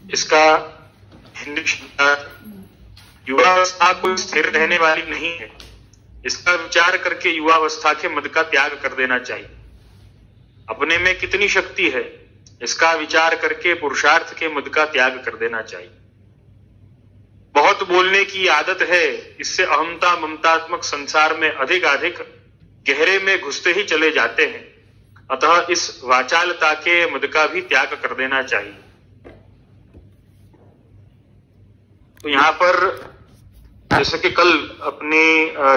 इसका हिंदी युवावस्था कोई स्थिर रहने वाली नहीं है। इसका विचार करके युवावस्था के मद का त्याग कर देना चाहिए। अपने में कितनी शक्ति है इसका विचार करके पुरुषार्थ के मद का त्याग कर देना चाहिए। बहुत बोलने की आदत है, इससे अहंता ममतात्मक संसार में अधिक गहरे में घुसते ही चले जाते हैं। अतः इस वाचालता के मद का भी त्याग कर देना चाहिए। तो यहां पर जैसे कि कल अपनी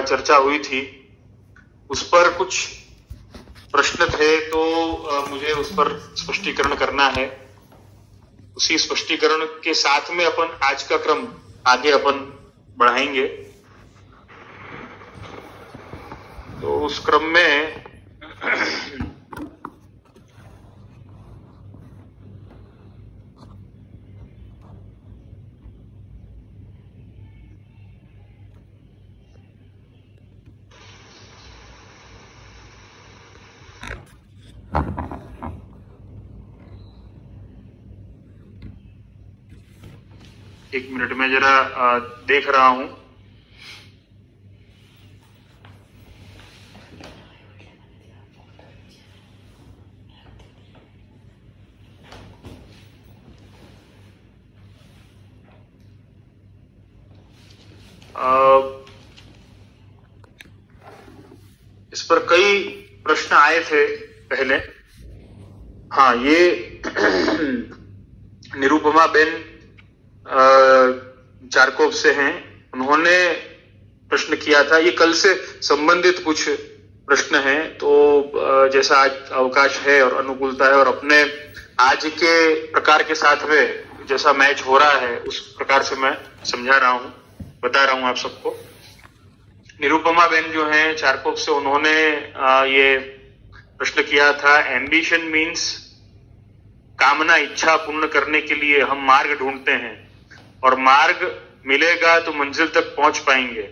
चर्चा हुई थी, उस पर कुछ प्रश्न थे, तो मुझे उस पर स्पष्टीकरण करना है। उसी स्पष्टीकरण के साथ में अपन आज का क्रम आगे अपन बढ़ाएंगे। तो उस क्रम में एक मिनट में जरा देख रहा हूं। इस पर कई प्रश्न आए थे पहले। हाँ, ये निरुपमा बेन चारकोव से हैं। उन्होंने प्रश्न किया था। ये कल से संबंधित कुछ प्रश्न हैं। तो जैसा आज अवकाश है और अनुकूलता है और अपने आज के प्रकार के साथ में जैसा मैच हो रहा है उस प्रकार से मैं समझा रहा हूं, बता रहा हूं आप सबको। निरुपमा बेन जो हैं चारकोव से, उन्होंने ये प्रश्न किया था, एम्बिशन मीन्स कामना, इच्छा पूर्ण करने के लिए हम मार्ग ढूंढते हैं और मार्ग मिलेगा तो मंजिल तक पहुंच पाएंगे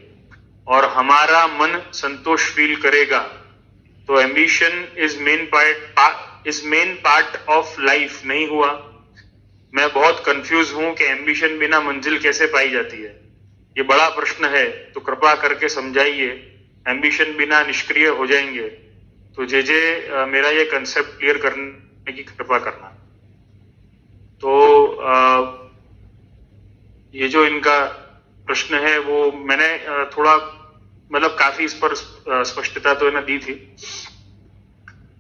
और हमारा मन संतोष फील करेगा। तो ambition is main part of life नहीं हुआ। मैं बहुत कंफ्यूज हूं कि एम्बिशन बिना मंजिल कैसे पाई जाती है। ये बड़ा प्रश्न है, तो कृपा करके समझाइए। एम्बिशन बिना निष्क्रिय हो जाएंगे। तो जे मेरा ये कंसेप्ट क्लियर करने की कृपा करना। तो ये जो इनका प्रश्न है वो मैंने थोड़ा मतलब काफी इस पर स्पष्टता तो दी थी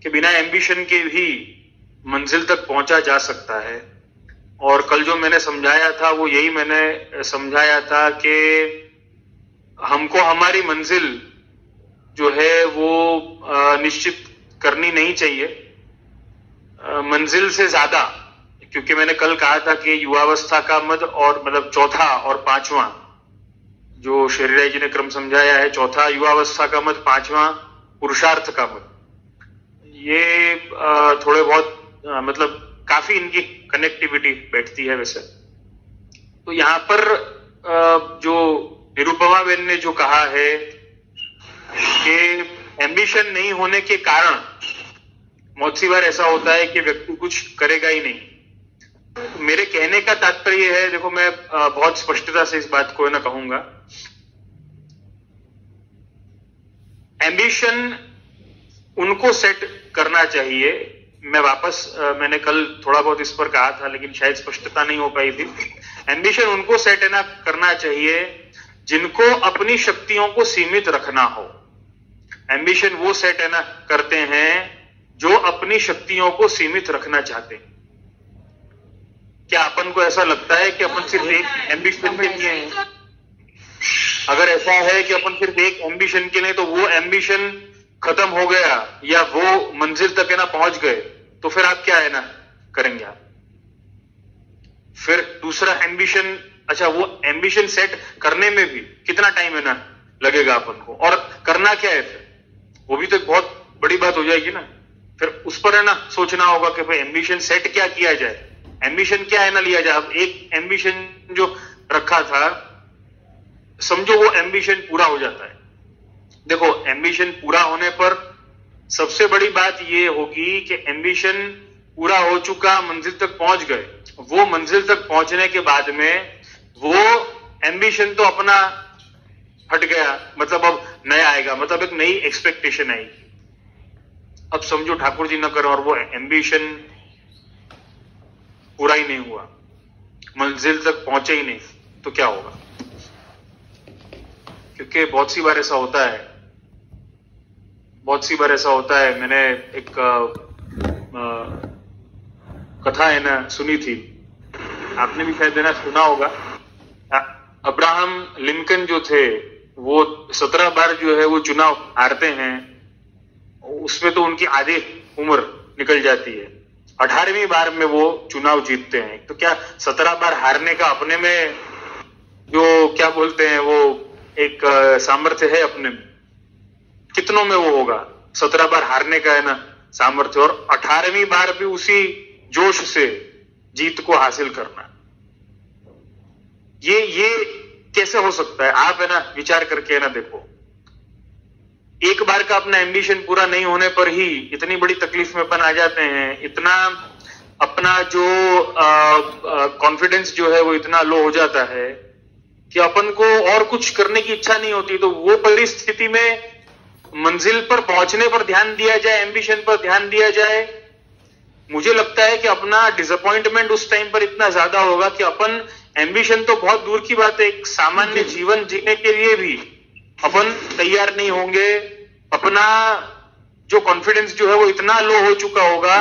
कि बिना एम्बिशन के भी मंजिल तक पहुंचा जा सकता है। और कल जो मैंने समझाया था वो यही मैंने समझाया था कि हमको हमारी मंजिल जो है वो निश्चित करनी नहीं चाहिए मंजिल से ज्यादा। क्योंकि मैंने कल कहा था कि युवावस्था का मद और मतलब चौथा और पांचवा जो शरीराई जी ने क्रम समझाया है, चौथा युवावस्था का मद, पांचवा पुरुषार्थ का मद, ये थोड़े बहुत मतलब काफी इनकी कनेक्टिविटी बैठती है वैसे। तो यहाँ पर जो निरुपमा बेन ने जो कहा है कि एम्बिशन नहीं होने के कारण बहुत सी बार ऐसा होता है कि व्यक्ति कुछ करेगा ही नहीं। मेरे कहने का तात्पर्य है, देखो मैं बहुत स्पष्टता से इस बात को कहूंगा, एम्बिशन उनको सेट करना चाहिए। मैं वापस मैंने कल थोड़ा बहुत इस पर कहा था लेकिन शायद स्पष्टता नहीं हो पाई थी। एम्बिशन उनको सेट करना चाहिए जिनको अपनी शक्तियों को सीमित रखना हो। एम्बिशन वो सेट करते हैं जो अपनी शक्तियों को सीमित रखना चाहते हैं। क्या अपन को ऐसा लगता है कि अपन सिर्फ एक एम्बिशन के लिए हैं? अगर ऐसा है कि अपन सिर्फ एक एम्बिशन के लिए, तो वो एम्बिशन खत्म हो गया या वो मंजिल तक पहुंच गए, तो फिर आप क्या करेंगे आप? फिर दूसरा एम्बिशन, अच्छा वो एम्बिशन सेट करने में भी कितना टाइम लगेगा अपन को, और करना क्या है फिर, वो भी तो एक बहुत बड़ी बात हो जाएगी ना। फिर उस पर सोचना होगा कि भाई एम्बिशन सेट क्या किया जाए, एम्बिशन क्या लिया जाए। अब एक एम्बिशन जो रखा था, समझो वो एम्बिशन पूरा हो जाता है। देखो एम्बिशन पूरा होने पर सबसे बड़ी बात ये होगी कि एम्बिशन पूरा हो चुका, मंजिल तक पहुंच गए, वो मंजिल तक पहुंचने के बाद में वो एम्बिशन तो अपना हट गया, मतलब अब नया आएगा, मतलब एक नई एक्सपेक्टेशन आएगी। अब समझो ठाकुर जी न करें और वो एम्बिशन पूरा ही नहीं हुआ, मंजिल तक पहुंचे ही नहीं, तो क्या होगा? क्योंकि बहुत सी बार ऐसा होता है, बहुत सी बार ऐसा होता है। मैंने एक कथा है ना सुनी थी, आपने भी शायद ना सुना होगा। अब्राहम लिंकन जो थे वो 17 बार जो है वो चुनाव हारते हैं, उसमें तो उनकी आधी उम्र निकल जाती है। 18वीं बार में वो चुनाव जीतते हैं। तो क्या 17 बार हारने का अपने में जो क्या बोलते हैं वो एक सामर्थ्य है अपने में? कितनों में वो होगा 17 बार हारने का है ना सामर्थ्य, और 18वीं बार भी उसी जोश से जीत को हासिल करना। ये कैसे हो सकता है? आप है ना विचार करके है ना देखो, एक बार का अपना एम्बिशन पूरा नहीं होने पर ही इतनी बड़ी तकलीफ में अपन आ जाते हैं, इतना अपना जो कॉन्फिडेंस जो है वो इतना लो हो जाता है कि अपन को और कुछ करने की इच्छा नहीं होती। तो वो परिस्थिति में मंजिल पर पहुंचने पर ध्यान दिया जाए, एम्बिशन पर ध्यान दिया जाए, मुझे लगता है कि अपना डिसअपॉइंटमेंट उस टाइम पर इतना ज्यादा होगा कि अपन एम्बिशन तो बहुत दूर की बात है, एक सामान्य जीवन जीने के लिए भी अपन तैयार नहीं होंगे। अपना जो कॉन्फिडेंस जो है वो इतना लो हो चुका होगा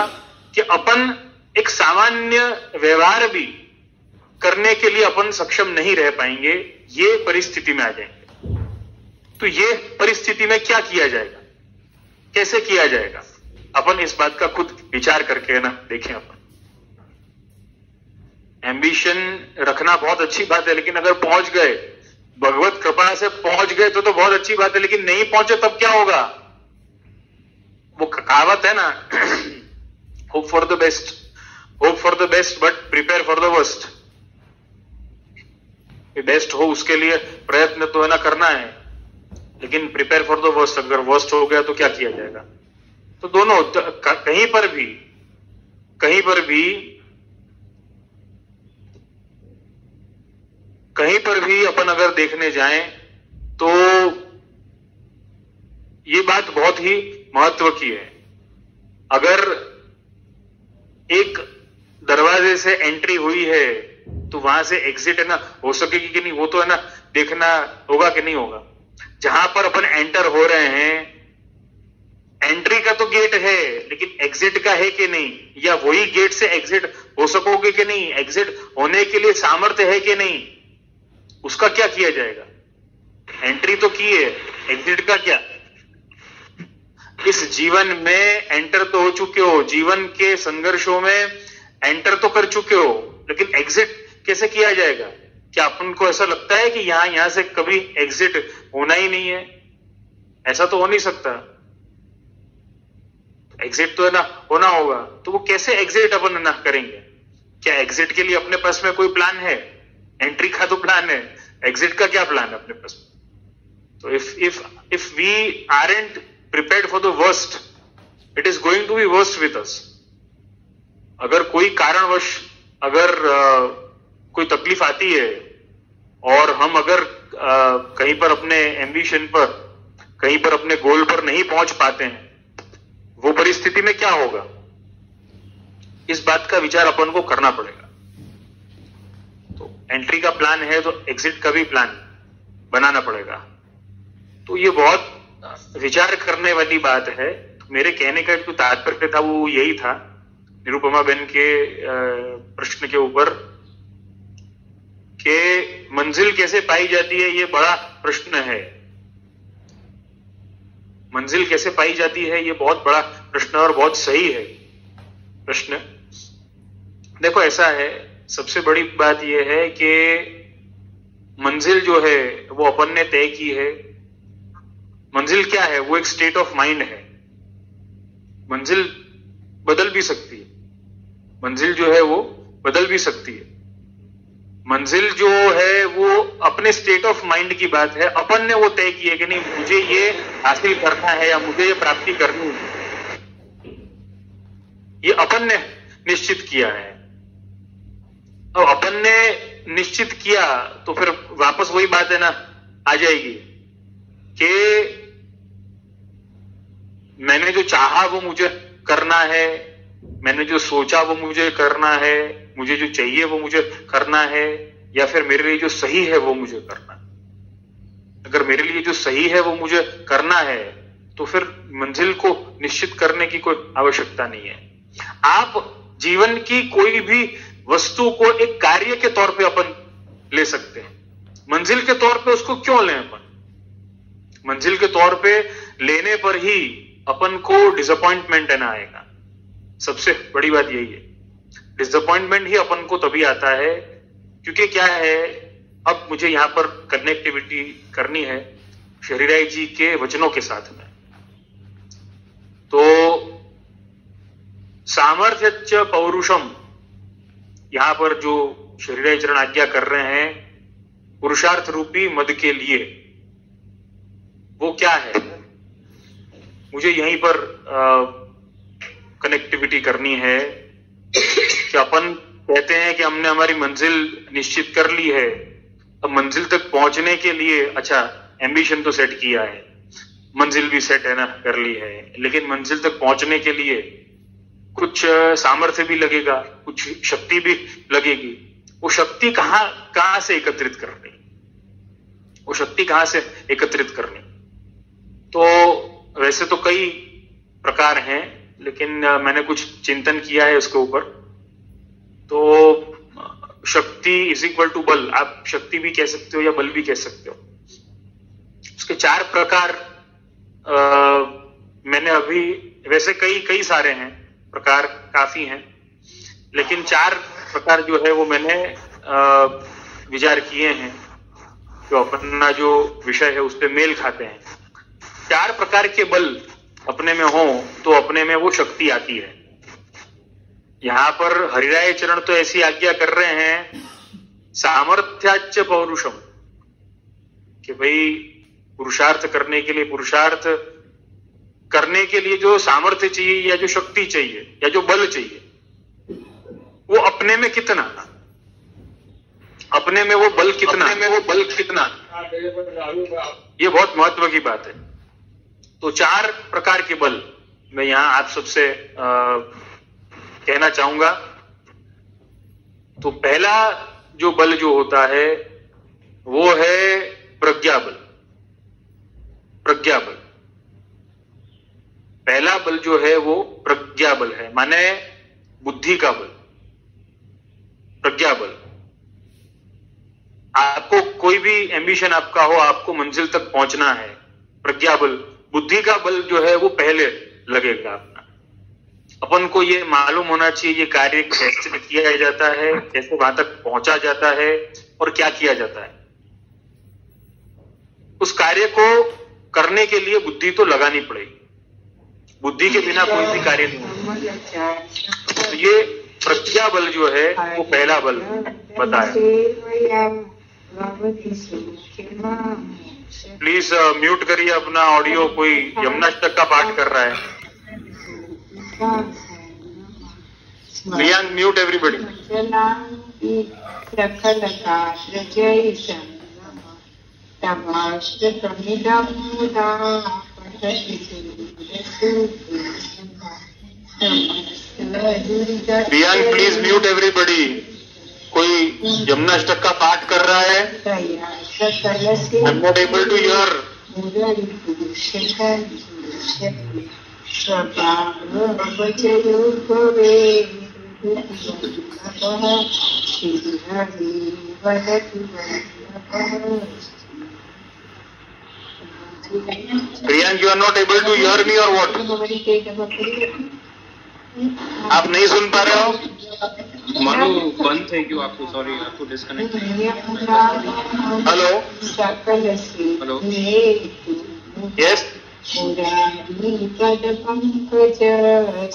कि अपन एक सामान्य व्यवहार भी करने के लिए अपन सक्षम नहीं रह पाएंगे। ये परिस्थिति में आ जाएंगे। तो ये परिस्थिति में क्या किया जाएगा, कैसे किया जाएगा? अपन इस बात का खुद विचार करके ना देखें। अपन एम्बिशन रखना बहुत अच्छी बात है, लेकिन अगर पहुंच गए, भगवत कृपा से पहुंच गए तो बहुत अच्छी बात है, लेकिन नहीं पहुंचे तब क्या होगा? वो कहावत है ना, hope for the best, hope for the best but prepare for the worst. Best हो उसके लिए प्रयत्न तो है ना करना है, लेकिन प्रिपेयर फॉर द वर्स्ट, अगर वर्स्ट हो गया तो क्या किया जाएगा? तो दोनों कहीं पर भी अपन अगर देखने जाएं तो ये बात बहुत ही महत्व की है। अगर एक दरवाजे से एंट्री हुई है तो वहां से एग्जिट है ना हो सकेगी कि नहीं, वो तो है ना देखना होगा कि नहीं होगा। जहां पर अपन एंटर हो रहे हैं, एंट्री का तो गेट है, लेकिन एग्जिट का है कि नहीं, या वही गेट से एग्जिट हो सकोगे कि नहीं, एग्जिट होने के लिए सामर्थ्य है कि नहीं, उसका क्या किया जाएगा? एंट्री तो की है, एग्जिट का क्या? इस जीवन में एंटर तो हो चुके हो, जीवन के संघर्षों में एंटर तो कर चुके हो, लेकिन एग्जिट कैसे किया जाएगा? क्या अपन को ऐसा लगता है कि यहां से कभी एग्जिट होना ही नहीं है? ऐसा तो हो नहीं सकता। एग्जिट तो है ना होना होगा, तो वो कैसे एग्जिट अपन ना करेंगे? क्या एग्जिट के लिए अपने पास में कोई प्लान है? एंट्री का तो प्लान है, एग्जिट का क्या प्लान है अपने पास? तो if we aren't prepared for the worst, it is going to be worst with us. अगर कोई कारणवश अगर कोई तकलीफ आती है और हम अगर कहीं पर अपने एम्बिशन पर, कहीं पर अपने गोल पर नहीं पहुंच पाते हैं, वो परिस्थिति में क्या होगा? इस बात का विचार अपन को करना पड़ेगा। तो एंट्री का प्लान है तो एग्जिट का भी प्लान बनाना पड़ेगा। तो ये बहुत विचार करने वाली बात है। मेरे कहने का जो तात्पर्य था वो यही था, निरुपमा बहन के प्रश्न के ऊपर, कि मंजिल कैसे पाई जाती है, ये बड़ा प्रश्न है। मंजिल कैसे पाई जाती है ये बहुत बड़ा प्रश्न और बहुत सही है प्रश्न। देखो ऐसा है, सबसे बड़ी बात यह है कि मंजिल जो है वो अपन ने तय की है। मंजिल क्या है? वो एक स्टेट ऑफ माइंड है। मंजिल बदल भी सकती है, मंजिल जो है वो बदल भी सकती है। मंजिल जो है वो अपने स्टेट ऑफ माइंड की बात है। अपन ने वो तय की है कि नहीं, मुझे ये हासिल करना है या मुझे ये प्राप्ति करनी है, ये अपन ने निश्चित किया है। अब अपन ने निश्चित किया तो फिर वापस वही बात है ना, आ जाएगी कि मैंने जो चाहा वो मुझे करना है, मैंने जो सोचा वो मुझे करना है, मुझे जो चाहिए वो मुझे करना है, या फिर मेरे लिए जो सही है वो मुझे करना है। अगर मेरे लिए जो सही है वो मुझे करना है तो फिर मंजिल को निश्चित करने की कोई आवश्यकता नहीं है। आप जीवन की कोई भी वस्तु को एक कार्य के तौर पे अपन ले सकते हैं, मंजिल के तौर पे उसको क्यों लें अपन? मंजिल के तौर पे लेने पर ही अपन को डिसअपॉइंटमेंट है ना आएगा। सबसे बड़ी बात यही है, डिसअपॉइंटमेंट ही अपन को तभी आता है क्योंकि क्या है, अब मुझे यहां पर कनेक्टिविटी करनी है शरीराई जी के वचनों के साथ में। तो सामर्थ्यच्च पौरुषम, यहां पर जो शरीराई चरण आज्ञा कर रहे हैं पुरुषार्थ रूपी मद के लिए, वो क्या है? मुझे यहीं पर कनेक्टिविटी करनी है कि अपन कहते हैं कि हमने हमारी मंजिल निश्चित कर ली है, अब मंजिल तक पहुंचने के लिए, अच्छा एम्बिशन तो सेट किया है, मंजिल भी सेट है ना, कर ली है, लेकिन मंजिल तक पहुंचने के लिए कुछ सामर्थ्य भी लगेगा, कुछ शक्ति भी लगेगी। वो शक्ति कहां से एकत्रित करनी, वो शक्ति कहां से एकत्रित करनी? तो वैसे तो कई प्रकार हैं, लेकिन मैंने कुछ चिंतन किया है उसके ऊपर। तो शक्ति इज इक्वल टू बल, आप शक्ति भी कह सकते हो या बल भी कह सकते हो। उसके 4 प्रकार मैंने अभी, वैसे कई सारे हैं प्रकार, काफी हैं, लेकिन 4 प्रकार जो है वो मैंने विचार किए हैं जो अपना जो विषय है उस पर मेल खाते हैं। 4 प्रकार के बल अपने में हो तो अपने में वो शक्ति आती है। यहां पर हरिराय चरण तो ऐसी आज्ञा कर रहे हैं सामर्थ्याच्च पौरुषम, कि भाई पुरुषार्थ करने के लिए जो सामर्थ्य चाहिए या जो शक्ति चाहिए या जो बल चाहिए, वो अपने में कितना, अपने में वो बल कितना, ये बहुत महत्व की बात है। तो 4 प्रकार के बल मैं यहां आप सबसे कहना चाहूंगा। तो पहला जो बल जो होता है वो है प्रज्ञा बल। प्रज्ञा बल, पहला बल जो है वो प्रज्ञा बल है, माने बुद्धि का बल, प्रज्ञा बल। आपको कोई भी एम्बिशन आपका हो, आपको मंजिल तक पहुंचना है, प्रज्ञा बल, बुद्धि का बल जो है वो पहले लगेगा अपना। अपन को ये मालूम होना चाहिए ये कार्य कैसे किया जाता है, कैसे वहां तक पहुंचा जाता है और क्या किया जाता है। उस कार्य को करने के लिए बुद्धि तो लगानी पड़ेगी, बुद्धि के बिना कोई भी कार्य नहीं होता। तो ये प्रज्ञा बल जो है वो पहला बल बताया। प्लीज म्यूट करिए अपना ऑडियो, कोई यमुनाष्टक का पाठ कर रहा है। Mute everybody. Priyank please mute everybody. कोई यमुनाष्टक का पाठ कर रहा है। I am not able to hear. Priyank you are not able to hear me और व्हाट? आप नहीं सुन पा रहे हो? मानो बंद थे क्यों आपको? सॉरी, आपको डिस्कनेक्ट। Hello hello, yes.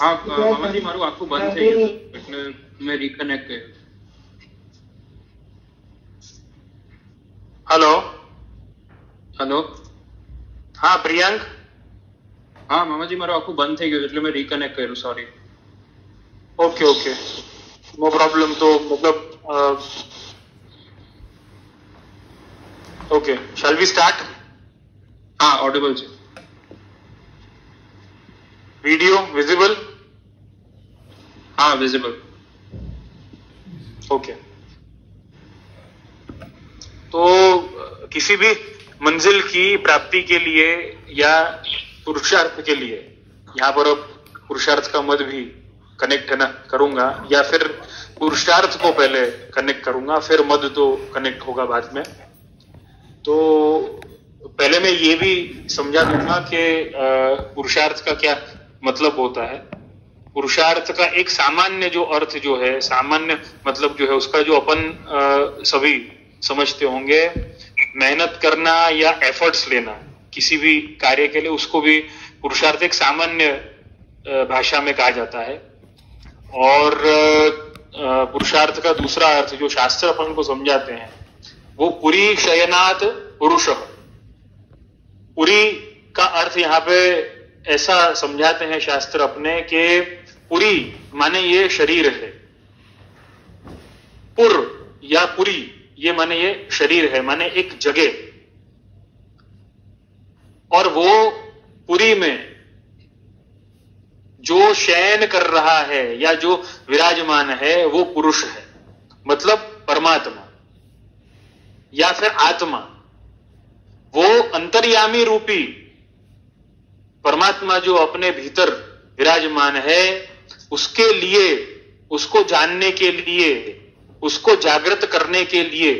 हाँ मामा जी, मारो आपको बंद थे એટલે मैं रिकनेक्ट કર્યો। हेलो हेलो, हाँ प्रियांक। हाँ मामा जी, मारो आपको बंद थे क्यों એટલે मैं रिकनेक्ट કર્યો। Sorry. Okay okay, no problem. तो मतलब Okay, shall we start? हाँ, ऑडिबल છે. Video visible? हाँ, विजिबल. ओके. तो किसी भी मंजिल की प्राप्ति के लिए या पुरुषार्थ के लिए, यहाँ पर अब पुरुषार्थ का मद भी कनेक्ट है ना करूंगा, या फिर पुरुषार्थ को पहले कनेक्ट करूंगा, फिर मद तो कनेक्ट होगा बाद में. तो पहले मैं ये भी समझा दूंगा कि पुरुषार्थ का क्या मतलब होता है. पुरुषार्थ का एक सामान्य जो अर्थ जो है, सामान्य मतलब जो है उसका जो अपन सभी समझते होंगे, मेहनत करना या एफर्ट्स लेना किसी भी कार्य के लिए, उसको भी पुरुषार्थ एक सामान्य भाषा में कहा जाता है. और पुरुषार्थ का दूसरा अर्थ जो शास्त्र अपन को समझाते हैं वो पुरी शयनात् पुरुष. पुरी का अर्थ यहाँ पे ऐसा समझाते हैं शास्त्र अपने कि पुरी माने ये शरीर है, पुर या पुरी ये माने ये शरीर है, माने एक जगह, और वो पुरी में जो शयन कर रहा है या जो विराजमान है वो पुरुष है, मतलब परमात्मा या फिर आत्मा. वो अंतर्यामी रूपी परमात्मा जो अपने भीतर विराजमान है, उसके लिए, उसको जानने के लिए, उसको जागृत करने के लिए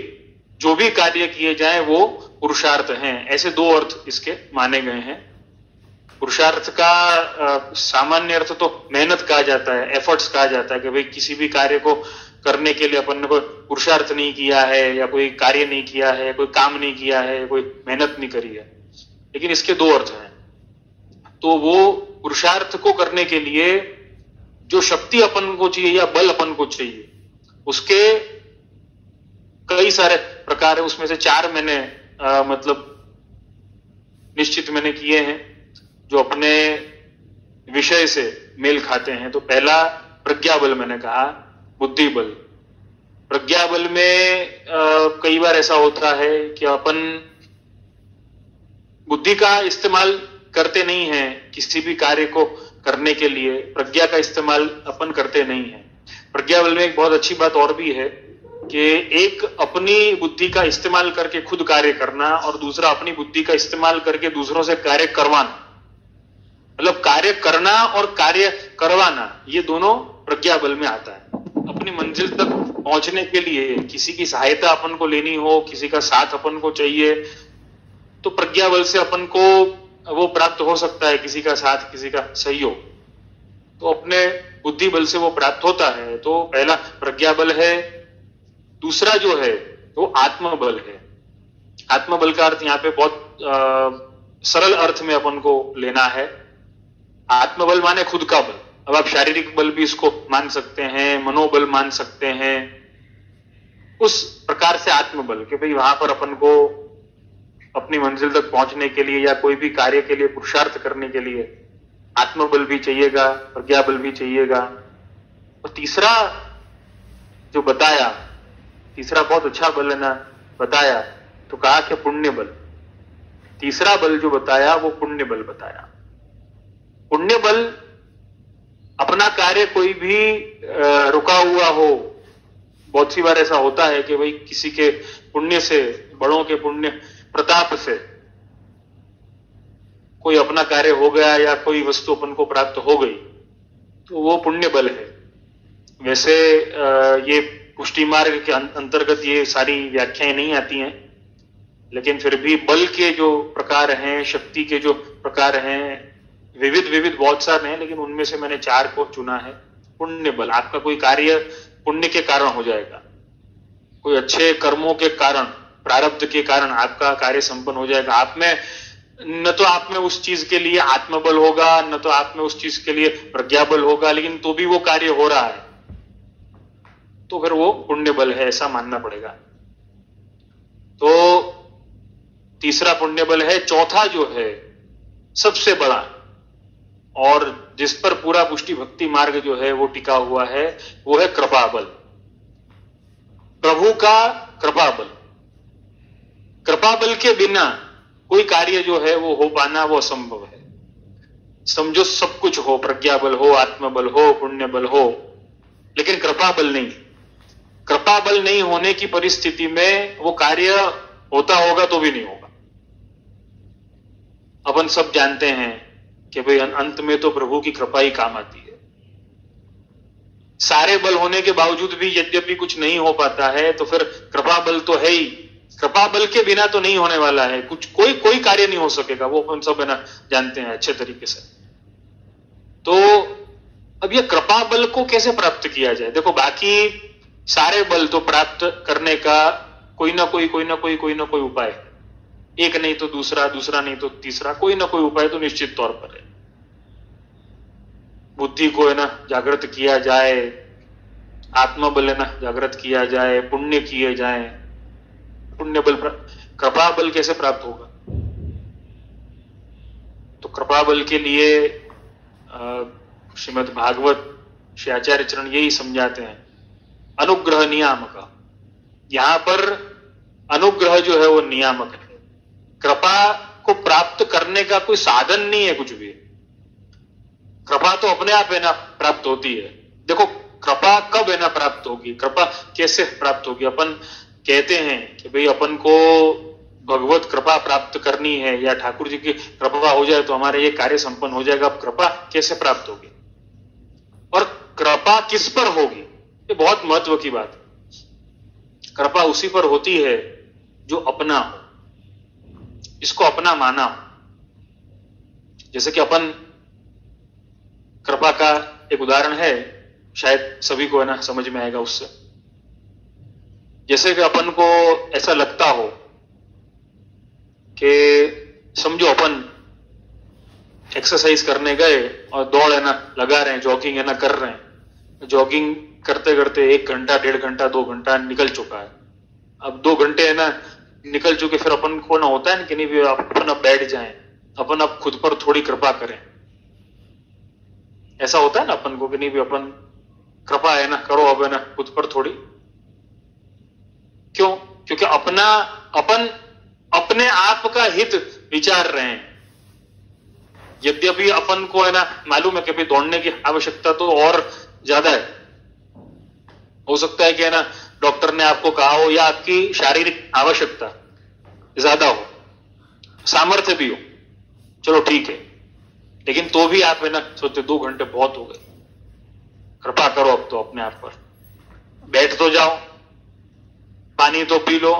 जो भी कार्य किए जाए वो पुरुषार्थ हैं. ऐसे दो अर्थ इसके माने गए हैं. पुरुषार्थ का सामान्य अर्थ तो मेहनत कहा जाता है, एफर्ट्स कहा जाता है कि भाई किसी भी कार्य को करने के लिए अपन ने कोई पुरुषार्थ नहीं किया है, या कोई कार्य नहीं किया है, कोई काम नहीं किया है, कोई मेहनत नहीं करी है. लेकिन इसके दो अर्थ हैं. तो वो पुरुषार्थ को करने के लिए जो शक्ति अपन को चाहिए या बल अपन को चाहिए, उसके कई सारे प्रकार है. उसमें से चार मैंने मतलब निश्चित मैंने किए हैं जो अपने विषय से मेल खाते हैं. तो पहला प्रज्ञा बल मैंने कहा, बुद्धि बल. प्रज्ञा बल में कई बार ऐसा होता है कि अपन बुद्धि का इस्तेमाल करते नहीं है किसी भी कार्य को करने के लिए, प्रज्ञा का इस्तेमाल अपन करते नहीं है. प्रज्ञा बल में एक बहुत अच्छी बात और भी है कि एक अपनी बुद्धि का इस्तेमाल करके खुद कार्य करना, और दूसरा अपनी बुद्धि का इस्तेमाल करके दूसरों से कार्य करवाना. मतलब कार्य करना और कार्य करवाना ये दोनों प्रज्ञा बल में आता है. अपनी मंजिल तक पहुंचने के लिए किसी की सहायता अपन को लेनी हो, किसी का साथ अपन को चाहिए, तो प्रज्ञा बल से अपन को वो प्राप्त हो सकता है, किसी का साथ, किसी का सहयोग. तो अपने बुद्धि बल से वो प्राप्त होता है. तो पहला प्रज्ञा बल है. दूसरा जो है वो आत्मबल है. आत्मबल का अर्थ यहाँ पे बहुत सरल अर्थ में अपन को लेना है. आत्मबल माने खुद का बल. अब आप शारीरिक बल भी इसको मान सकते हैं, मनोबल मान सकते हैं. उस प्रकार से आत्मबल कि भाई वहां पर अपन को अपनी मंजिल तक पहुंचने के लिए या कोई भी कार्य के लिए पुरुषार्थ करने के लिए आत्मबल भी चाहिएगा, प्रज्ञा बल भी चाहिएगा. और तीसरा जो बताया, तीसरा बहुत अच्छा बल है ना बताया, तो कहा कि पुण्य बल. तीसरा बल जो बताया वो पुण्य बल बताया. पुण्य बल अपना कार्य कोई भी रुका हुआ हो, बहुत सी बार ऐसा होता है कि भाई किसी के पुण्य से, बड़ों के पुण्य प्रताप से कोई अपना कार्य हो गया या कोई वस्तु अपन को प्राप्त हो गई, तो वो पुण्य बल है. वैसे ये पुष्टि मार्ग के अंतर्गत ये सारी व्याख्याएं नहीं आती हैं, लेकिन फिर भी बल के जो प्रकार हैं, शक्ति के जो प्रकार हैं, विविध बहुत सारे हैं, लेकिन उनमें से मैंने चार को चुना है. पुण्य बल, आपका कोई कार्य पुण्य के कारण हो जाएगा, कोई अच्छे कर्मों के कारण, प्रारब्ध के कारण आपका कार्य संपन्न हो जाएगा. आप में न तो आप में उस चीज के लिए आत्मबल होगा, न तो आप में उस चीज के लिए प्रज्ञा बल होगा, लेकिन तो भी वो कार्य हो रहा है, तो फिर वो पुण्य बल है, ऐसा मानना पड़ेगा. तो तीसरा पुण्य बल है. चौथा जो है सबसे बड़ा और जिस पर पूरा पुष्टि भक्ति मार्ग जो है वो टिका हुआ है, वो है कृपा बल. प्रभु का कृपा बल। कृपा बल के बिना कोई कार्य जो है वो हो पाना वो असंभव है। समझो सब कुछ हो, प्रज्ञा बल हो, आत्मबल हो, पुण्य बल हो, लेकिन कृपा बल नहीं। कृपा बल नहीं होने की परिस्थिति में वो कार्य होता होगा तो भी नहीं होगा। अपन सब जानते हैं कि भाई अंत में तो प्रभु की कृपा ही काम आती है। सारे बल होने के बावजूद भी यद्यपि कुछ नहीं हो पाता है तो फिर कृपा बल तो है ही। कृपा बल के बिना तो नहीं होने वाला है कुछ, कोई कार्य नहीं हो सकेगा, वो अपन सब है ना जानते हैं अच्छे तरीके से। तो अब ये कृपा बल को कैसे प्राप्त किया जाए? देखो, बाकी सारे बल तो प्राप्त करने का कोई ना कोई उपाय है। एक नहीं तो दूसरा, दूसरा नहीं तो तीसरा, कोई ना कोई उपाय तो निश्चित तौर पर है। बुद्धि को है ना जागृत किया जाए, आत्मबल है ना जागृत किया जाए, पुण्य किए जाए। पुण्य बल, कृपा बल कैसे प्राप्त होगा? तो कृपा बल के लिए श्रीमद् भागवत श्री आचार्य चरण यही समझाते हैं, अनुग्रह नियामक। यहां पर अनुग्रह जो है वो नियामक है। कृपा को प्राप्त करने का कोई साधन नहीं है कुछ भी। कृपा तो अपने आप है ना प्राप्त होती है। देखो, कृपा कब है ना प्राप्त होगी, कृपा कैसे प्राप्त होगी? अपन कहते हैं कि भाई अपन को भगवत कृपा प्राप्त करनी है या ठाकुर जी की कृपा हो जाए तो हमारे ये कार्य संपन्न हो जाएगा। अब कृपा कैसे प्राप्त होगी और कृपा किस पर होगी, ये बहुत महत्व की बात है। कृपा उसी पर होती है जो अपना हो, इसको अपना माना हो। जैसे कि अपन, कृपा का एक उदाहरण है, शायद सभी को है ना समझ में आएगा उससे। जैसे कि अपन को ऐसा लगता हो कि समझो अपन एक्सरसाइज करने गए और दौड़ है ना लगा रहे हैं, जॉगिंग है ना कर रहे हैं। जॉगिंग करते करते 1 घंटा, 1.5 घंटा, 2 घंटा निकल चुका है। अब 2 घंटे है ना निकल चुके, फिर अपन को ना होता है ना कि नहीं भी अपन अब बैठ जाएं, अपन अब खुद पर थोड़ी कृपा करें। ऐसा होता है ना अपन को कि नहीं भी अपन कृपा है ना करो अब है ना खुद पर थोड़ी। क्यों? क्योंकि अपन अपने आप का हित विचार रहे हैं। यद्यपि अपन को है ना मालूम है कि भाई दौड़ने की आवश्यकता तो और ज्यादा है। हो सकता है कि है ना डॉक्टर ने आपको कहा हो या आपकी शारीरिक आवश्यकता ज्यादा हो, सामर्थ्य भी हो, चलो ठीक है, लेकिन तो भी आप है ना सोचते 2 घंटे बहुत हो गए, कृपा करो अब तो अपने आप पर, बैठ तो जाओ, पानी तो पी लो।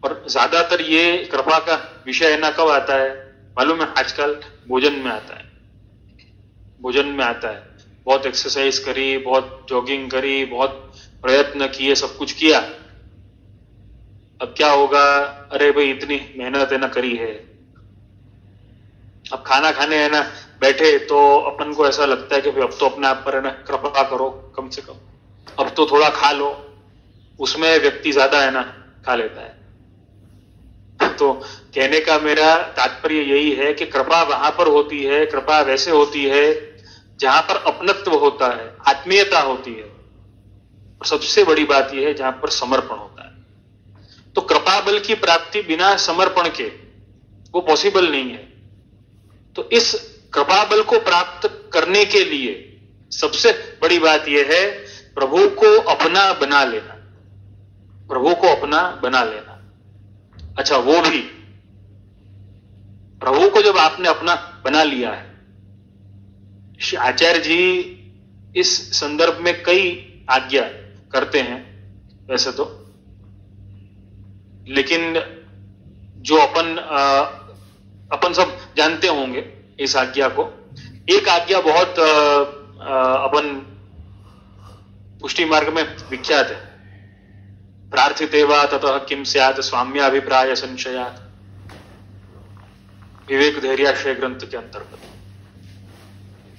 और ज्यादातर ये कृपा का विषय है ना कब आता है मालूम है? आजकल भोजन में आता है। भोजन में आता है, बहुत एक्सरसाइज करी, बहुत जॉगिंग करी, बहुत प्रयत्न किए, सब कुछ किया, अब क्या होगा? अरे भाई इतनी मेहनत है ना करी है, अब खाना खाने है ना बैठे तो अपन को ऐसा लगता है कि भाई अब तो अपने आप पर है ना कृपा करो, कम से कम अब तो थोड़ा खा लो। उसमें व्यक्ति ज्यादा है ना खा लेता है। तो कहने का मेरा तात्पर्य यही है कि कृपा वहां पर होती है, कृपा वैसे होती है जहां पर अपनत्व होता है, आत्मीयता होती है, और सबसे बड़ी बात यह है जहां पर समर्पण होता है। तो कृपा बल की प्राप्ति बिना समर्पण के वो पॉसिबल नहीं है। तो इस कृपा बल को प्राप्त करने के लिए सबसे बड़ी बात यह है प्रभु को अपना बना लेना। प्रभु को अपना बना लेना। अच्छा, वो भी प्रभु को जब आपने अपना बना लिया है, आचार्य जी इस संदर्भ में कई आज्ञा करते हैं वैसे तो, लेकिन जो अपन सब जानते होंगे इस आज्ञा को। एक आज्ञा बहुत अपन पुष्टि मार्ग में विख्यात है, प्रार्थितेवा ततः किम स्यात् स्वाम्याभिप्राय संशयात्, विवेक धैर्याश्रय ग्रंथ के अंतर्गत।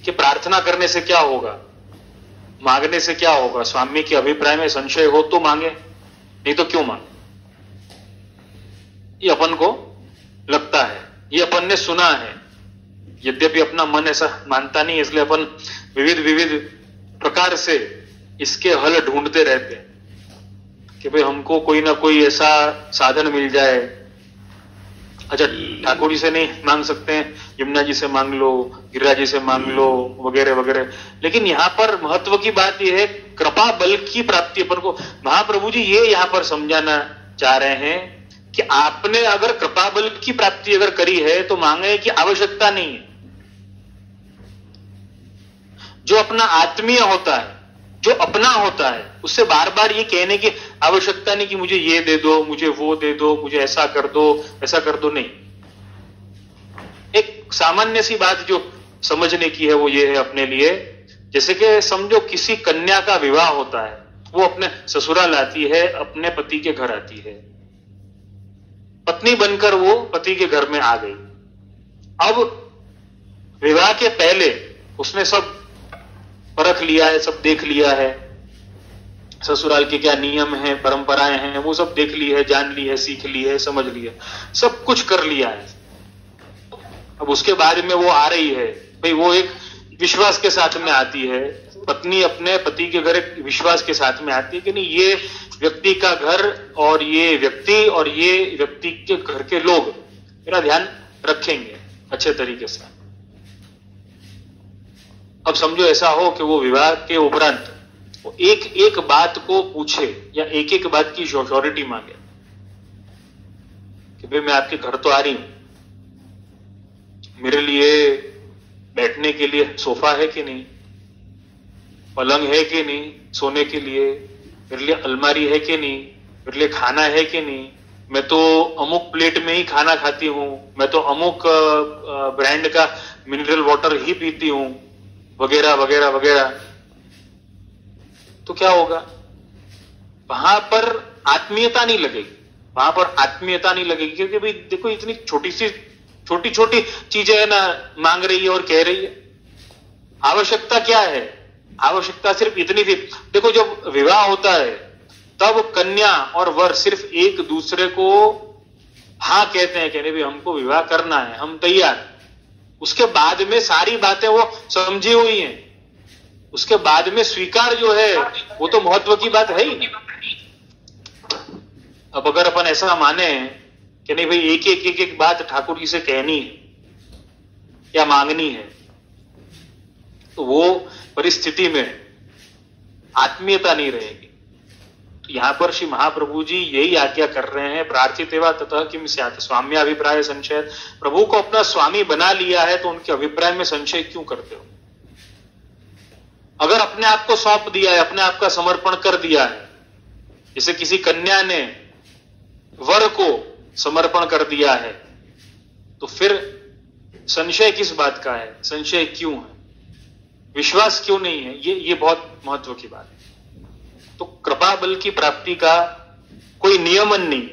कि प्रार्थना करने से क्या होगा, मांगने से क्या होगा? स्वामी के अभिप्राय में संशय हो तो मांगे, नहीं तो क्यों मांगे? ये अपन को लगता है, ये अपन ने सुना है, यद्यपि अपना मन ऐसा मानता नहीं, इसलिए अपन विविध प्रकार से इसके हल ढूंढते रहते हैं। कि भाई हमको कोई ना कोई ऐसा साधन मिल जाए। अच्छा, ठाकुर जी से नहीं मांग सकते हैं, यमुना जी से मांग लो, गिरिराज जी से मांग लो, वगैरह वगैरह। लेकिन यहाँ पर महत्व की बात यह है कृपा बल की प्राप्ति। अपन को महाप्रभु जी ये यहाँ पर समझाना चाह रहे हैं कि आपने अगर कृपा बल की प्राप्ति अगर करी है तो मांगने की आवश्यकता नहीं है। जो अपना आत्मीय होता है, जो अपना होता है, उससे बार बार ये कहने की आवश्यकता नहीं कि मुझे ये दे दो, मुझे वो दे दो, मुझे ऐसा कर दो, ऐसा कर दो, नहीं। एक सामान्य सी बात जो समझने की है वो ये है अपने लिए, जैसे कि समझो किसी कन्या का विवाह होता है, वो अपने ससुराल आती है, अपने पति के घर आती है, पत्नी बनकर वो पति के घर में आ गई। अब विवाह के पहले उसने सब परख लिया है, सब देख लिया है, ससुराल के क्या नियम हैं, परंपराएं हैं, वो सब देख ली है, जान ली है, सीख ली है, समझ ली है, सब कुछ कर लिया है। अब उसके बाद में वो आ रही है, भाई वो एक विश्वास के साथ में आती है, पत्नी अपने पति के घर एक विश्वास के साथ में आती है कि नहीं ये व्यक्ति का घर और ये व्यक्ति के घर के लोग मेरा ध्यान रखेंगे अच्छे तरीके से। अब समझो ऐसा हो कि वो विवाह के उपरांत वो एक एक बात को पूछे या एक एक बात की श्योरिटी मांगे कि भाई मैं आपके घर तो आ रही हूं, मेरे लिए बैठने के लिए सोफा है कि नहीं, पलंग है कि नहीं सोने के लिए, मेरे लिए अलमारी है कि नहीं, मेरे लिए खाना है कि नहीं, मैं तो अमुक प्लेट में ही खाना खाती हूं, मैं तो अमुक ब्रांड का मिनरल वाटर ही पीती हूं, वगैरह वगैरह वगैरह। तो क्या होगा, वहां पर आत्मीयता नहीं लगेगी, वहां पर आत्मीयता नहीं लगेगी, क्योंकि भाई देखो इतनी छोटी छोटी चीजें है ना मांग रही है और कह रही है। आवश्यकता क्या है, आवश्यकता सिर्फ इतनी थी। देखो जब विवाह होता है तब कन्या और वर सिर्फ एक दूसरे को हाँ कहते हैं, कहने भी हमको विवाह करना है, हम तैयार। उसके बाद में सारी बातें वो समझी हुई हैं, उसके बाद में स्वीकार जो है वो तो महत्व की बात है ही नहीं। अब अगर अपन ऐसा माने कि नहीं भाई एक बात ठाकुर जी से कहनी है या मांगनी है, तो वो परिस्थिति में आत्मीयता नहीं रहेगी। तो यहां पर श्री महाप्रभु जी यही आज्ञा कर रहे हैं, प्रार्थित एवा ततः किम स्यात् स्वाम्याभिप्राय संशय। प्रभु को अपना स्वामी बना लिया है तो उनके अभिप्राय में संशय क्यों करते हो। अगर अपने आप को सौंप दिया है, अपने आप का समर्पण कर दिया है, जैसे किसी कन्या ने वर को समर्पण कर दिया है, तो फिर संशय किस बात का है, संशय क्यों है, विश्वास क्यों नहीं है, ये बहुत महत्व की बात है। तो कृपा बल की प्राप्ति का कोई नियमन नहीं,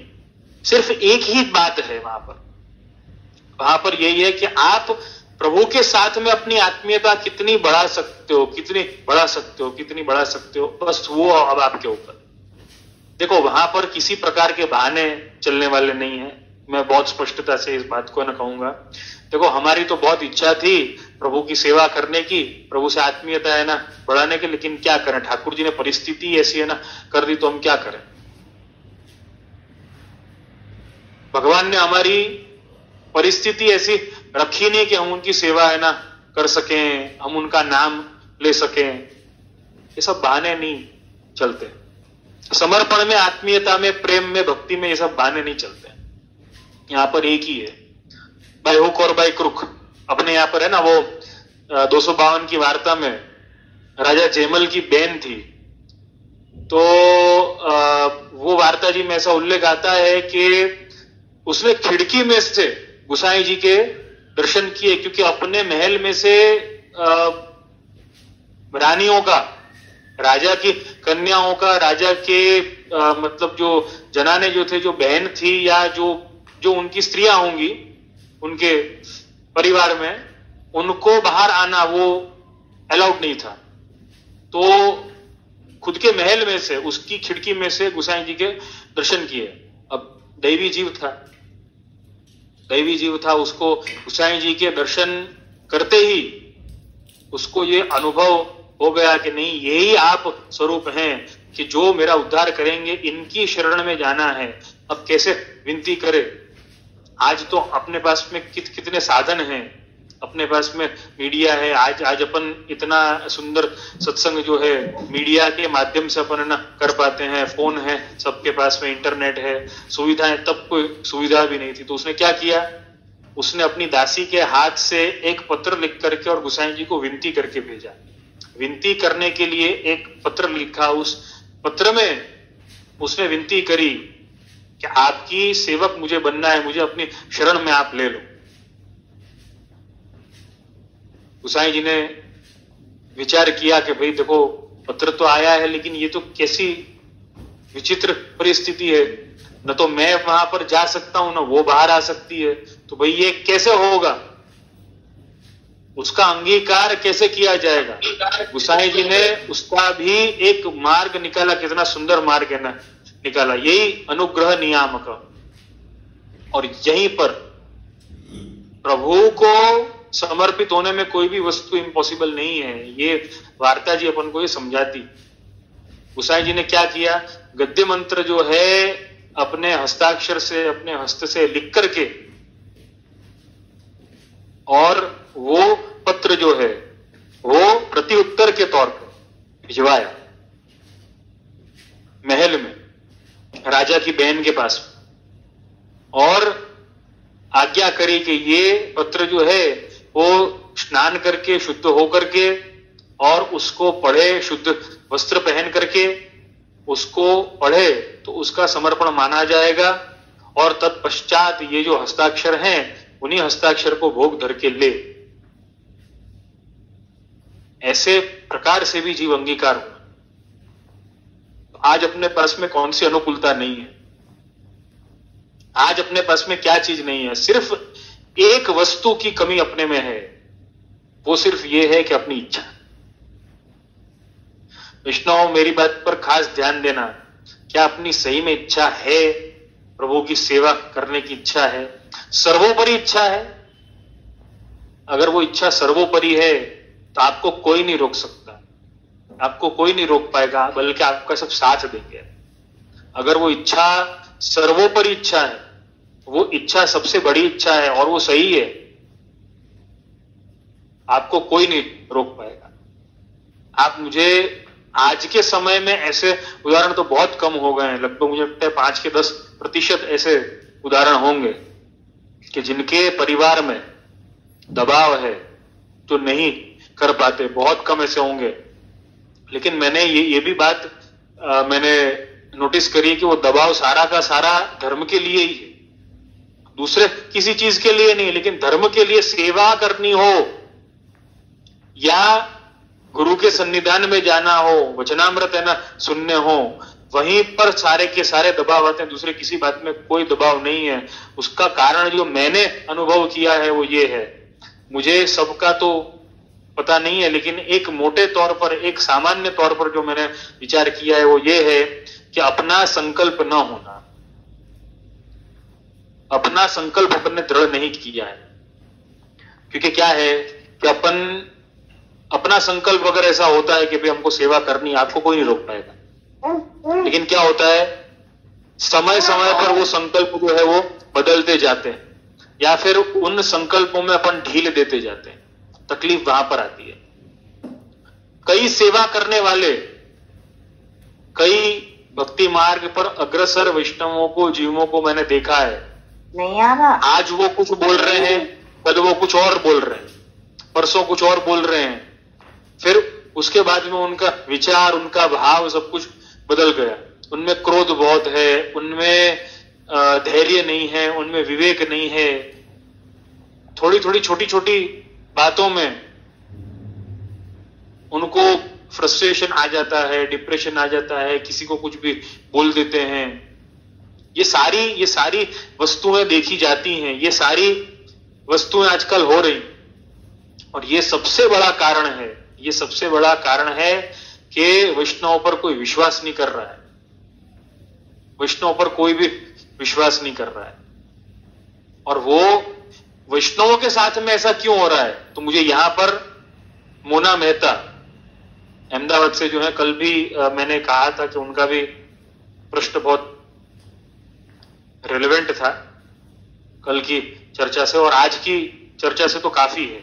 सिर्फ एक ही बात है वहां पर यही है कि आप प्रभु के साथ में अपनी आत्मीयता कितनी बढ़ा सकते हो, कितनी बढ़ा सकते हो, बस वो अब आपके ऊपर। देखो वहां पर किसी प्रकार के बहाने चलने वाले नहीं है, मैं बहुत स्पष्टता से इस बात को ना कहूंगा। देखो हमारी तो बहुत इच्छा थी प्रभु की सेवा करने की, प्रभु से आत्मीयता है ना बढ़ाने की, लेकिन क्या करें, ठाकुर जी ने परिस्थिति ऐसी है ना कर दी, तो हम क्या करें। भगवान ने हमारी परिस्थिति ऐसी रखी नहीं कि हम उनकी सेवा है ना कर सकें, हम उनका नाम ले सकें। ये सब बहाने नहीं चलते। समर्पण में, आत्मीयता में, प्रेम में, भक्ति में ये सब बहाने नहीं चलते। यहां पर एक ही है, बाय हुक और बाय क्रुक। अपने यहां पर है ना वो 252 की वार्ता में राजा जयमल की बहन थी, तो वो वार्ता जी में ऐसा उल्लेख आता है कि उसने खिड़की में से गुसाई जी के दर्शन किए, क्योंकि अपने महल में से रानियों का, राजा की कन्याओं का, राजा के मतलब जो जनाने जो थे, जो बहन थी या जो उनकी स्त्रियां होंगी उनके परिवार में, उनको बाहर आना वो अलाउड नहीं था। तो खुद के महल में से, उसकी खिड़की में से गुसाई जी के दर्शन किए। अब दैवी जीव था, उसको गुसाई जी के दर्शन करते ही उसको ये अनुभव हो गया कि नहीं यही आप स्वरूप हैं, कि जो मेरा उद्धार करेंगे इनकी शरण में जाना है। अब कैसे विनती करे? आज तो अपने पास में कितने साधन हैं, अपने पास में मीडिया है। आज अपन इतना सुंदर सत्संग जो है मीडिया के माध्यम से अपन ना कर पाते हैं। फोन है सबके पास में, इंटरनेट है, सुविधाएं। तब कोई सुविधा भी नहीं थी, तो उसने क्या किया? उसने अपनी दासी के हाथ से एक पत्र लिख करके और गोसाई जी को विनती करके भेजा। विनती करने के लिए एक पत्र लिखा। उस पत्र में उसने विनती करी कि आपकी सेवक मुझे बनना है, मुझे अपनी शरण में आप ले लो। गोसाई जी ने विचार किया कि भाई देखो, पत्र तो आया है, लेकिन ये तो कैसी विचित्र परिस्थिति है। न तो मैं वहां पर जा सकता हूं, न वो बाहर आ सकती है, तो भाई ये कैसे होगा? उसका अंगीकार कैसे किया जाएगा? गोसाई जी ने उसका भी एक मार्ग निकाला। कितना सुंदर मार्ग है ना, निकाला। यही अनुग्रह नियामक। और यहीं पर प्रभु को समर्पित होने में कोई भी वस्तु इम्पॉसिबल नहीं है। ये वार्ता जी अपन को ये समझाती। गोसाई जी ने क्या किया? गद्य मंत्र जो है अपने हस्ताक्षर से, अपने हस्त से लिख करके, और वो पत्र जो है वो प्रति उत्तर के तौर पर भिजवाया महल में, राजा की बहन के पास, और आज्ञा करी कि ये पत्र जो है वो स्नान करके, शुद्ध होकर के, और उसको पढ़े, शुद्ध वस्त्र पहन करके उसको पढ़े तो उसका समर्पण माना जाएगा। और तत्पश्चात ये जो हस्ताक्षर हैं उन्हीं हस्ताक्षर को भोग धर के ले। ऐसे प्रकार से भी जीव अंगीकार हो। आज अपने पास में कौन सी अनुकूलता नहीं है? आज अपने पास में क्या चीज नहीं है? सिर्फ एक वस्तु की कमी अपने में है, वो सिर्फ ये है कि अपनी इच्छा। वैष्णव, मेरी बात पर खास ध्यान देना। क्या अपनी सही में इच्छा है? प्रभु की सेवा करने की इच्छा है, सर्वोपरि इच्छा है? अगर वो इच्छा सर्वोपरि है तो आपको कोई नहीं रोक सकता, आपको कोई नहीं रोक पाएगा, बल्कि आपका सब साथ देंगे। अगर वो इच्छा सर्वोपरि इच्छा है, वो इच्छा सबसे बड़ी इच्छा है और वो सही है, आपको कोई नहीं रोक पाएगा। आप मुझे आज के समय में ऐसे उदाहरण तो बहुत कम हो गए हैं, लगभग मुझे लगता है 5 के 10% ऐसे उदाहरण होंगे कि जिनके परिवार में दबाव है तो नहीं कर पाते। बहुत कम ऐसे होंगे। लेकिन मैंने ये भी बात मैंने नोटिस करी कि वो दबाव सारा का सारा धर्म के लिए ही है, दूसरे किसी चीज के लिए नहीं। लेकिन धर्म के लिए सेवा करनी हो या गुरु के सन्निधान में जाना हो, वचनामृत है ना सुनने हो, वहीं पर सारे के सारे दबाव आते हैं। दूसरे किसी बात में कोई दबाव नहीं है। उसका कारण जो मैंने अनुभव किया है वो ये है, मुझे सबका तो पता नहीं है, लेकिन एक मोटे तौर पर, एक सामान्य तौर पर जो मैंने विचार किया है वो ये है कि अपना संकल्प न होना। अपना संकल्प अपन ने दृढ़ नहीं किया है। क्योंकि क्या है कि अपन अपना संकल्प अगर ऐसा होता है कि भाई हमको सेवा करनी, आपको कोई नहीं रोक पाएगा। लेकिन क्या होता है, समय समय पर वो संकल्प जो है वो बदलते जाते हैं, या फिर उन संकल्पों में अपन ढील देते जाते हैं। तकलीफ वहां पर आती है। कई सेवा करने वाले, कई भक्ति मार्ग पर अग्रसर वैष्णवों को, जीवों को मैंने देखा है। नहीं आ रहा। आज वो कुछ बोल रहे हैं, कल वो कुछ और बोल रहे हैं, परसों कुछ और बोल रहे हैं, फिर उसके बाद में उनका विचार, उनका भाव सब कुछ बदल गया। उनमें क्रोध बहुत है, उनमें धैर्य नहीं है, उनमें विवेक नहीं है। थोड़ी थोड़ी छोटी छोटी बातों में उनको फ्रस्ट्रेशन आ जाता है, डिप्रेशन आ जाता है, किसी को कुछ भी बोल देते हैं। ये सारी वस्तुएं देखी जाती हैं, ये सारी वस्तुएं आजकल हो रही। और ये सबसे बड़ा कारण है, ये सबसे बड़ा कारण है कि वैष्णव पर कोई विश्वास नहीं कर रहा है। वैष्णव पर कोई भी विश्वास नहीं कर रहा है। और वो वैष्णवों के साथ में ऐसा क्यों हो रहा है? तो मुझे यहां पर मोना मेहता अहमदाबाद से जो है, कल भी मैंने कहा था कि उनका भी प्रश्न बहुत रिलेवेंट था कल की चर्चा से, और आज की चर्चा से तो काफी है।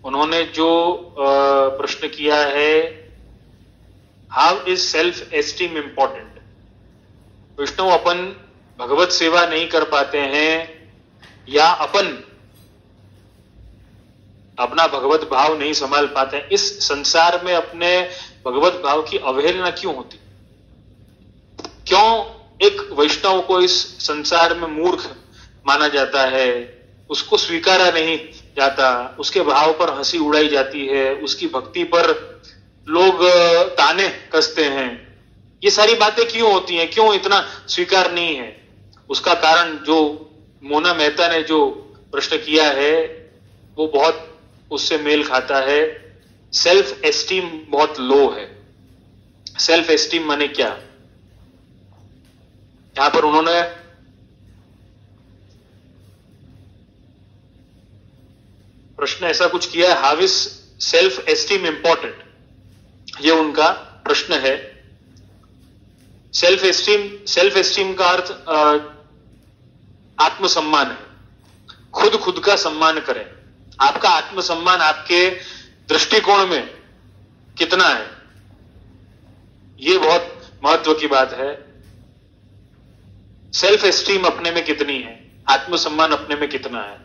उन्होंने जो प्रश्न किया है, how is self esteem important. Vaishnav अपन भगवत सेवा नहीं कर पाते हैं या अपन अपना भगवत भाव नहीं संभाल पाते हैं, इस संसार में अपने भगवत भाव की अवहेलना क्यों होती? क्यों एक वैष्णव को इस संसार में मूर्ख माना जाता है, उसको स्वीकारा नहीं जाता, उसके भाव पर हंसी उड़ाई जाती है, उसकी भक्ति पर लोग ताने कसते हैं? ये सारी बातें क्यों होती हैं? क्यों इतना स्वीकार नहीं है? उसका कारण जो मोना मेहता ने जो प्रश्न किया है वो बहुत उससे मेल खाता है। सेल्फ एस्टीम बहुत लो है। सेल्फ एस्टीम माने क्या? यहां पर उन्होंने प्रश्न ऐसा कुछ किया है, how is self esteem important, ये उनका प्रश्न है। सेल्फ एस्टीम का अर्थ आत्मसम्मान है। खुद का सम्मान करें। आपका आत्मसम्मान आपके दृष्टिकोण में कितना है, ये बहुत महत्व की बात है। सेल्फ एस्टीम अपने में कितनी है, आत्मसम्मान अपने में कितना है?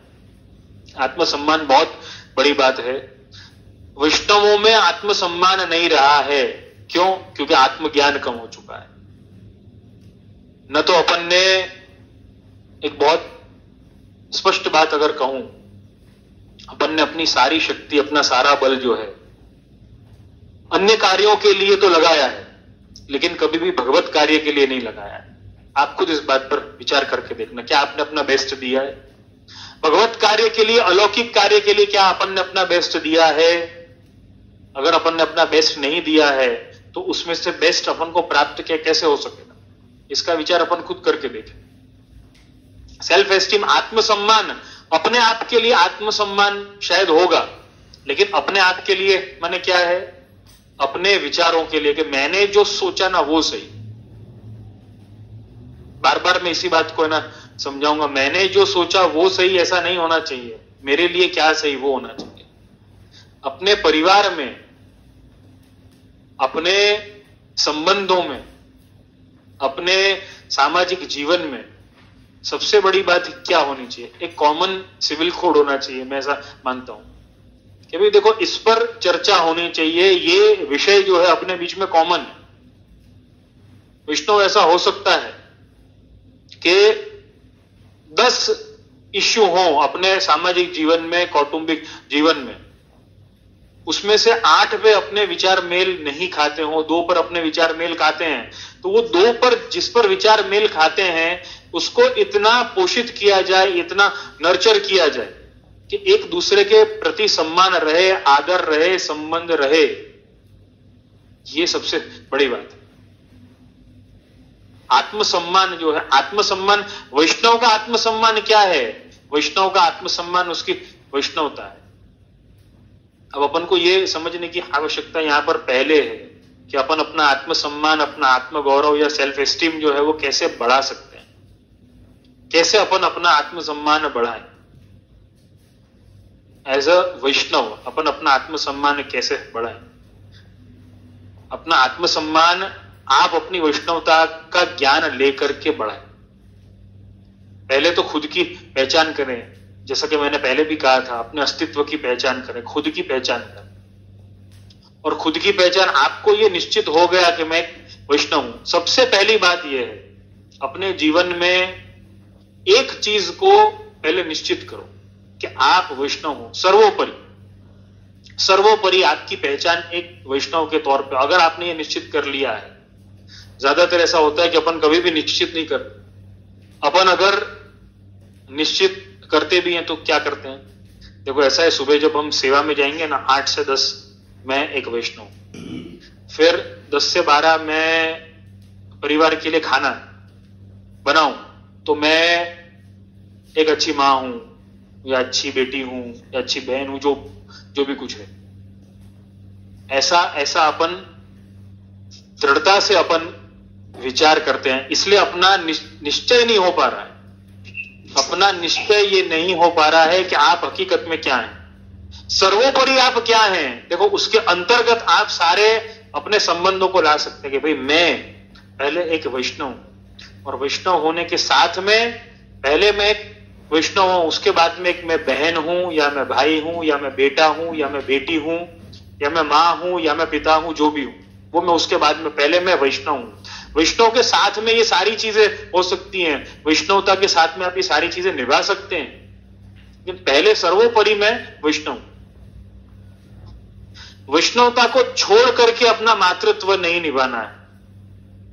आत्मसम्मान बहुत बड़ी बात है। वैष्णवों में आत्मसम्मान नहीं रहा है। क्यों? क्योंकि आत्मज्ञान कम हो चुका है। न तो अपन ने, एक बहुत स्पष्ट बात अगर कहूं, अपन ने अपनी सारी शक्ति, अपना सारा बल जो है अन्य कार्यों के लिए तो लगाया है, लेकिन कभी भी भगवत कार्य के लिए नहीं लगाया है। आप खुद इस बात पर विचार करके देखना, क्या आपने अपना बेस्ट दिया है? भगवत कार्य के लिए, अलौकिक कार्य के लिए क्या अपन ने अपना बेस्ट दिया है? अगर अपन ने अपना बेस्ट नहीं दिया है तो उसमें से बेस्ट अपन को प्राप्त कैसे हो सकेगा? इसका विचार अपन खुद करके देखें। सेल्फ एस्टीम, आत्मसम्मान, अपने आप के लिए आत्मसम्मान शायद होगा, लेकिन अपने आप के लिए माने क्या है? अपने विचारों के लिए कि मैंने जो सोचा ना वो सही। बार बार मैं इसी बात को ना समझाऊंगा, मैंने जो सोचा वो सही ऐसा नहीं होना चाहिए, मेरे लिए क्या सही वो होना चाहिए। अपने परिवार में, अपने संबंधों में, अपने सामाजिक जीवन में सबसे बड़ी बात क्या होनी चाहिए? एक कॉमन सिविल कोड होना चाहिए। मैं ऐसा मानता हूं कि भाई देखो, इस पर चर्चा होनी चाहिए। ये विषय जो है अपने बीच में कॉमन है। वैष्णव, ऐसा हो सकता है कि 10 इश्यू हो अपने सामाजिक जीवन में, कौटुंबिक जीवन में, उसमें से 8 पे अपने विचार मेल नहीं खाते हो, 2 पर अपने विचार मेल खाते हैं, तो वो 2 पर जिस पर विचार मेल खाते हैं उसको इतना पोषित किया जाए, इतना नर्चर किया जाए कि एक दूसरे के प्रति सम्मान रहे, आदर रहे, संबंध रहे। ये सबसे बड़ी बात है। आत्मसम्मान जो है, आत्मसम्मान, वैष्णव का आत्मसम्मान क्या है? वैष्णव का आत्मसम्मान उसकी वैष्णवता है। अब अपन को यह समझने की आवश्यकता यहां पर पहले है कि अपन अपना आत्मसम्मान, अपना आत्मगौरव या सेल्फ एस्टीम जो है वो कैसे बढ़ा सकते हैं, कैसे अपन अपना आत्मसम्मान बढ़ाएं। एज अ वैष्णव अपन अपना आत्मसम्मान कैसे बढ़ाएं? अपना आत्मसम्मान आप अपनी वैष्णवता का ज्ञान लेकर के बढ़ाएं। पहले तो खुद की पहचान करें, जैसा कि मैंने पहले भी कहा था, अपने अस्तित्व की पहचान करें, खुद की पहचान करें। और खुद की पहचान आपको यह निश्चित हो गया कि मैं वैष्णव हूं, सबसे पहली बात यह है अपने जीवन में एक चीज को पहले निश्चित करो कि आप वैष्णव हो। सर्वोपरि आपकी पहचान एक वैष्णव के तौर पे अगर आपने ये निश्चित कर लिया है। ज्यादातर ऐसा होता है कि अपन कभी भी निश्चित नहीं करते। अपन अगर निश्चित करते भी हैं तो क्या करते हैं? देखो, ऐसा है, सुबह जब हम सेवा में जाएंगे ना, 8 से 10 मैं एक वैष्णव, फिर 10 से 12 मैं परिवार के लिए खाना बनाऊं तो मैं एक अच्छी माँ हूं या अच्छी बेटी हूं या अच्छी बहन हूं, जो भी कुछ है। ऐसा ऐसा अपन दृढ़ता से अपन विचार करते हैं, इसलिए अपना निश्चय नहीं हो पा रहा है। अपना निश्चय ये नहीं हो पा रहा है कि आप हकीकत में क्या हैं, सर्वोपरि आप क्या हैं। देखो उसके अंतर्गत आप सारे अपने संबंधों को ला सकते हैं कि भाई मैं पहले एक वैष्णव हूं, और वैष्णव होने के साथ में पहले मैं एक वैष्णव हूं, उसके बाद में एक मैं बहन हूं, या मैं भाई हूं, या मैं बेटा हूं, या मैं बेटी हूं, या मैं मां हूं, या मैं पिता हूं, जो भी हूं वो मैं उसके बाद में पहले मैं वैष्णव हूं। वैष्णव के साथ में ये सारी चीजें हो सकती हैं, वैष्णवता के साथ में आप ये सारी चीजें निभा सकते हैं, लेकिन पहले सर्वोपरि मैं वैष्णव। वैष्णवता को छोड़ करके अपना मातृत्व नहीं निभाना है,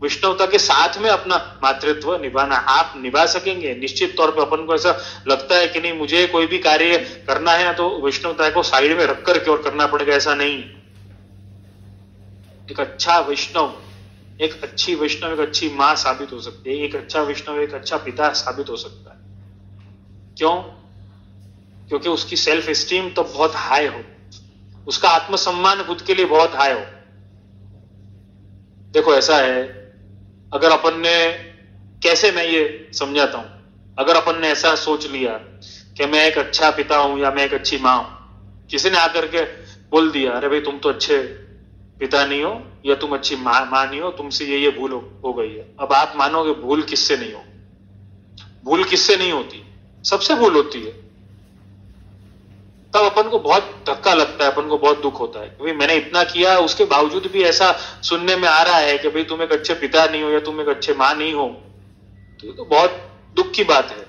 वैष्णवता के साथ में अपना मातृत्व निभाना। आप निभा सकेंगे निश्चित तौर पे। अपन को ऐसा लगता है कि नहीं मुझे कोई भी कार्य करना है तो वैष्णवता को साइड में रख करके और करना पड़ेगा, ऐसा नहीं। एक अच्छा वैष्णव, एक अच्छी वैष्णव एक अच्छी मां साबित हो सकती है, एक अच्छा वैष्णव एक अच्छा पिता साबित हो सकता है। क्यों? क्योंकि उसकी सेल्फ एस्टीम तो बहुत हाई हो, उसका आत्मसम्मान खुद के लिए बहुत हाई हो। देखो ऐसा है, अगर अपन ने, कैसे मैं ये समझाता हूं, अगर अपन ने ऐसा सोच लिया कि मैं एक अच्छा पिता हूं या मैं एक अच्छी मां हूं, किसी ने आकर के बोल दिया अरे भाई तुम तो अच्छे पिता नहीं हो या तुम अच्छी मां नहीं हो, तुमसे ये भूल हो गई है। अब आप मानोगे भूल किससे नहीं हो? भूल किससे नहीं होती? सबसे भूल होती है। तब अपन को बहुत धक्का लगता है, अपन को बहुत दुख होता है कि भाई मैंने इतना किया, उसके बावजूद भी ऐसा सुनने में आ रहा है कि भाई तुम एक अच्छे पिता नहीं हो या तुम एक अच्छे मां नहीं हो, तो ये तो बहुत दुख की बात है।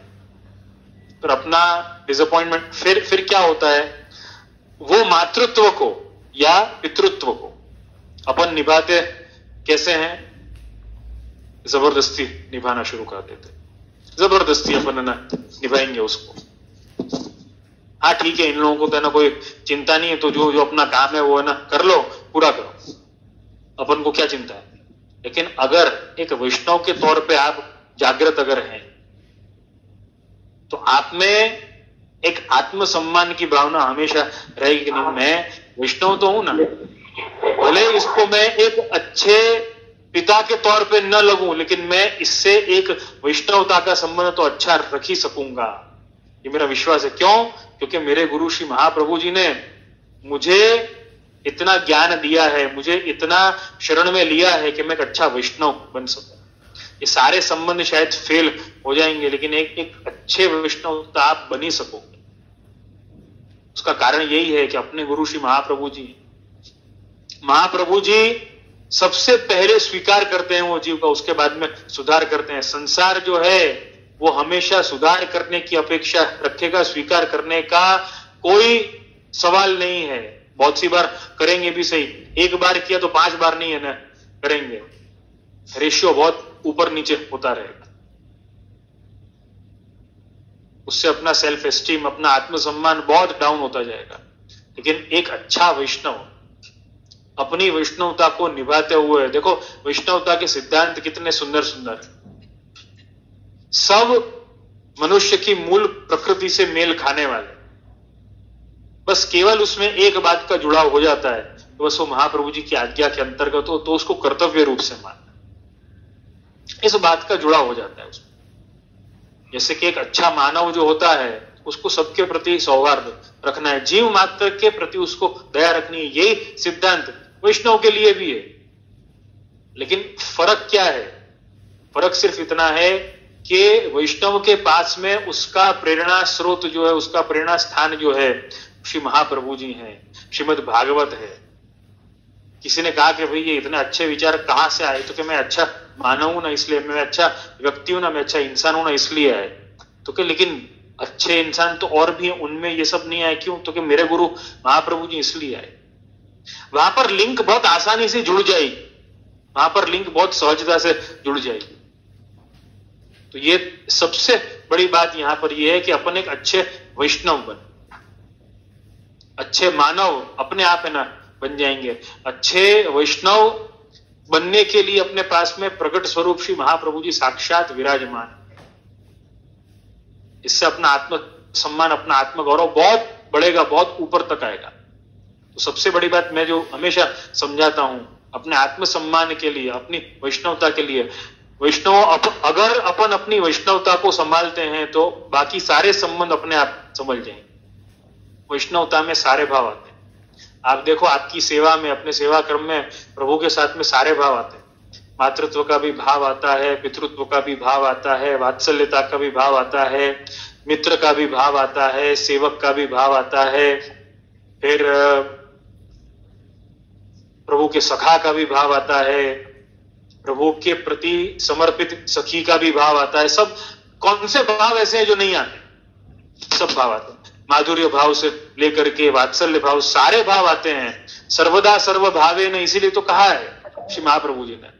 फिर अपना डिसअपॉइंटमेंट, फिर क्या होता है, वो मातृत्व को या पितृत्व को अपन निभाते कैसे हैं? जबरदस्ती निभाना शुरू कर देते, जबरदस्ती अपन ना निभाएंगे उसको। हाँ ठीक है, इन लोगों को तो ना कोई चिंता नहीं है, तो जो जो अपना काम है वो है ना कर लो, पूरा करो, अपन को क्या चिंता है। लेकिन अगर एक वैष्णव के तौर पे आप जागृत अगर हैं, तो आप में एक आत्मसम्मान की भावना हमेशा रहेगी कि नहीं मैं वैष्णव तो हूं ना, भले इसको मैं एक अच्छे पिता के तौर पे न लगूं, लेकिन मैं इससे एक वैष्णवता का संबंध तो अच्छा रख ही सकूंगा, ये मेरा विश्वास है। क्यों? क्योंकि मेरे गुरु श्री महाप्रभु जी ने मुझे इतना ज्ञान दिया है, मुझे इतना शरण में लिया है कि मैं एक अच्छा वैष्णव बन सकूं। ये सारे संबंध शायद फेल हो जाएंगे, लेकिन एक अच्छे वैष्णव तो आप बन ही सकोगे। उसका कारण यही है कि अपने गुरु श्री महाप्रभु जी सबसे पहले स्वीकार करते हैं वो जीव का, उसके बाद में सुधार करते हैं। संसार जो है वो हमेशा सुधार करने की अपेक्षा रखेगा, स्वीकार करने का कोई सवाल नहीं है। बहुत सी बार करेंगे भी सही, एक बार किया तो 5 बार नहीं है ना करेंगे, रेशियो बहुत ऊपर नीचे होता रहेगा। उससे अपना सेल्फ एस्टीम, अपना आत्मसम्मान बहुत डाउन होता जाएगा। लेकिन एक अच्छा वैष्णव अपनी वैष्णवता को निभाते हुए, देखो वैष्णवता के सिद्धांत कितने सुंदर सुंदर है। सब मनुष्य की मूल प्रकृति से मेल खाने वाले, बस केवल उसमें एक बात का जुड़ाव हो जाता है, तो बस वो महाप्रभु जी की आज्ञा के अंतर्गत हो तो उसको कर्तव्य रूप से मानना, इस बात का जुड़ाव हो जाता है उसमें। जैसे कि एक अच्छा मानव जो होता है उसको सबके प्रति सौहार्द रखना है, जीव मात्र के प्रति उसको दया रखनी है, यही सिद्धांत वैष्णव के लिए भी है। लेकिन फर्क क्या है? फर्क सिर्फ इतना है कि वैष्णव के पास में उसका प्रेरणा स्रोत जो है, उसका प्रेरणा स्थान जो है श्री महाप्रभु जी हैं, श्रीमद् भागवत है। किसी ने कहा कि भाई ये इतने अच्छे विचार कहां से आए, तो कि मैं अच्छा मानव हूं ना इसलिए, मैं अच्छा व्यक्ति हूं ना, मैं अच्छा इंसान हूं ना इसलिए आए। तो कि लेकिन अच्छे इंसान तो और भी हैं, उनमें ये सब नहीं आए, क्यों? तो कि मेरे गुरु महाप्रभु जी इसलिए आए। वहां पर लिंक बहुत आसानी से जुड़ जाएगी, वहां पर लिंक बहुत सहजता से जुड़ जाएगी। तो ये सबसे बड़ी बात यहां पर यह है कि अपन एक अच्छे वैष्णव बन, अच्छे मानव अपने आप है ना बन जाएंगे। अच्छे वैष्णव बनने के लिए अपने पास में प्रकट स्वरूप श्री महाप्रभु जी साक्षात विराजमान, इससे अपना आत्म सम्मान, अपना आत्मगौरव बहुत बढ़ेगा, बहुत ऊपर तक आएगा। तो सबसे बड़ी बात मैं जो हमेशा समझाता हूं अपने आत्मसम्मान के लिए, अपनी वैष्णवता के लिए, अगर अपन अपनी वैष्णवता को संभालते हैं तो बाकी सारे संबंध अपने आप संभल जाएंगे। वैष्णवता में सारे भाव आते हैं। आप देखो आपकी सेवा में, अपने सेवा क्रम में प्रभु के साथ में सारे भाव आते हैं। मातृत्व का भी भाव आता है, पितृत्व का भी भाव आता है, वात्सल्यता का भी भाव आता है, मित्र का भी भाव आता है, सेवक का भी भाव आता है, फिर प्रभु के सखा का भी भाव आता है, प्रभु के प्रति समर्पित सखी का भी भाव आता है। सब कौन से भाव ऐसे हैं जो नहीं आते? सब भाव आते हैं। माधुर्य भाव से लेकर के वात्सल्य भाव, सारे भाव आते हैं। सर्वदा सर्व भावे ने, इसीलिए तो कहा है श्री महाप्रभु जी ने।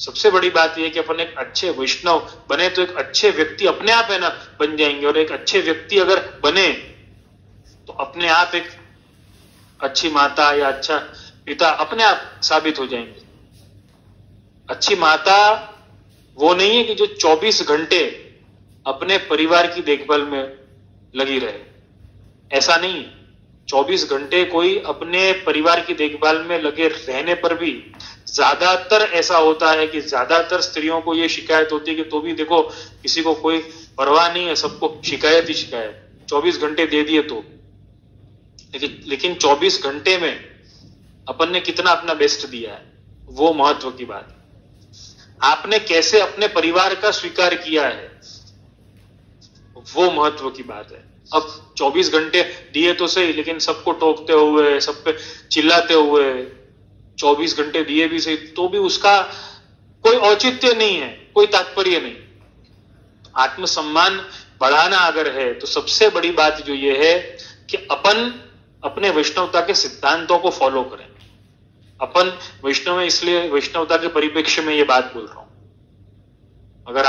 सबसे बड़ी बात यह कि अपन एक अच्छे वैष्णव बने तो एक अच्छे व्यक्ति अपने आप है ना बन जाएंगे, और एक अच्छे व्यक्ति अगर बने तो अपने आप एक अच्छी माता या अच्छा पिता अपने आप साबित हो जाएंगे। अच्छी माता वो नहीं है कि जो 24 घंटे अपने परिवार की देखभाल में लगी रहे, ऐसा नहीं है। 24 घंटे कोई अपने परिवार की देखभाल में लगे रहने पर भी ज्यादातर ऐसा होता है कि ज्यादातर स्त्रियों को ये शिकायत होती है कि तो भी देखो किसी को कोई परवाह नहीं है, सबको शिकायत ही शिकायत। 24 घंटे दे दिए तो, लेकिन 24 घंटे में अपन ने कितना अपना बेस्ट दिया है, वो महत्व की बात है। आपने कैसे अपने परिवार का स्वीकार किया है, वो महत्व की बात है। अब 24 घंटे दिए तो सही, लेकिन सबको टोकते हुए, सब पे चिल्लाते हुए 24 घंटे दिए भी सही, तो भी उसका कोई औचित्य नहीं है, कोई तात्पर्य नहीं। आत्मसम्मान बढ़ाना अगर है तो सबसे बड़ी बात जो ये है कि अपन अपने वैष्णवता के सिद्धांतों को फॉलो करें। अपन वैष्णव है, इसलिए वैष्णवता के परिप्रेक्ष्य में ये बात बोल रहा हूं। अगर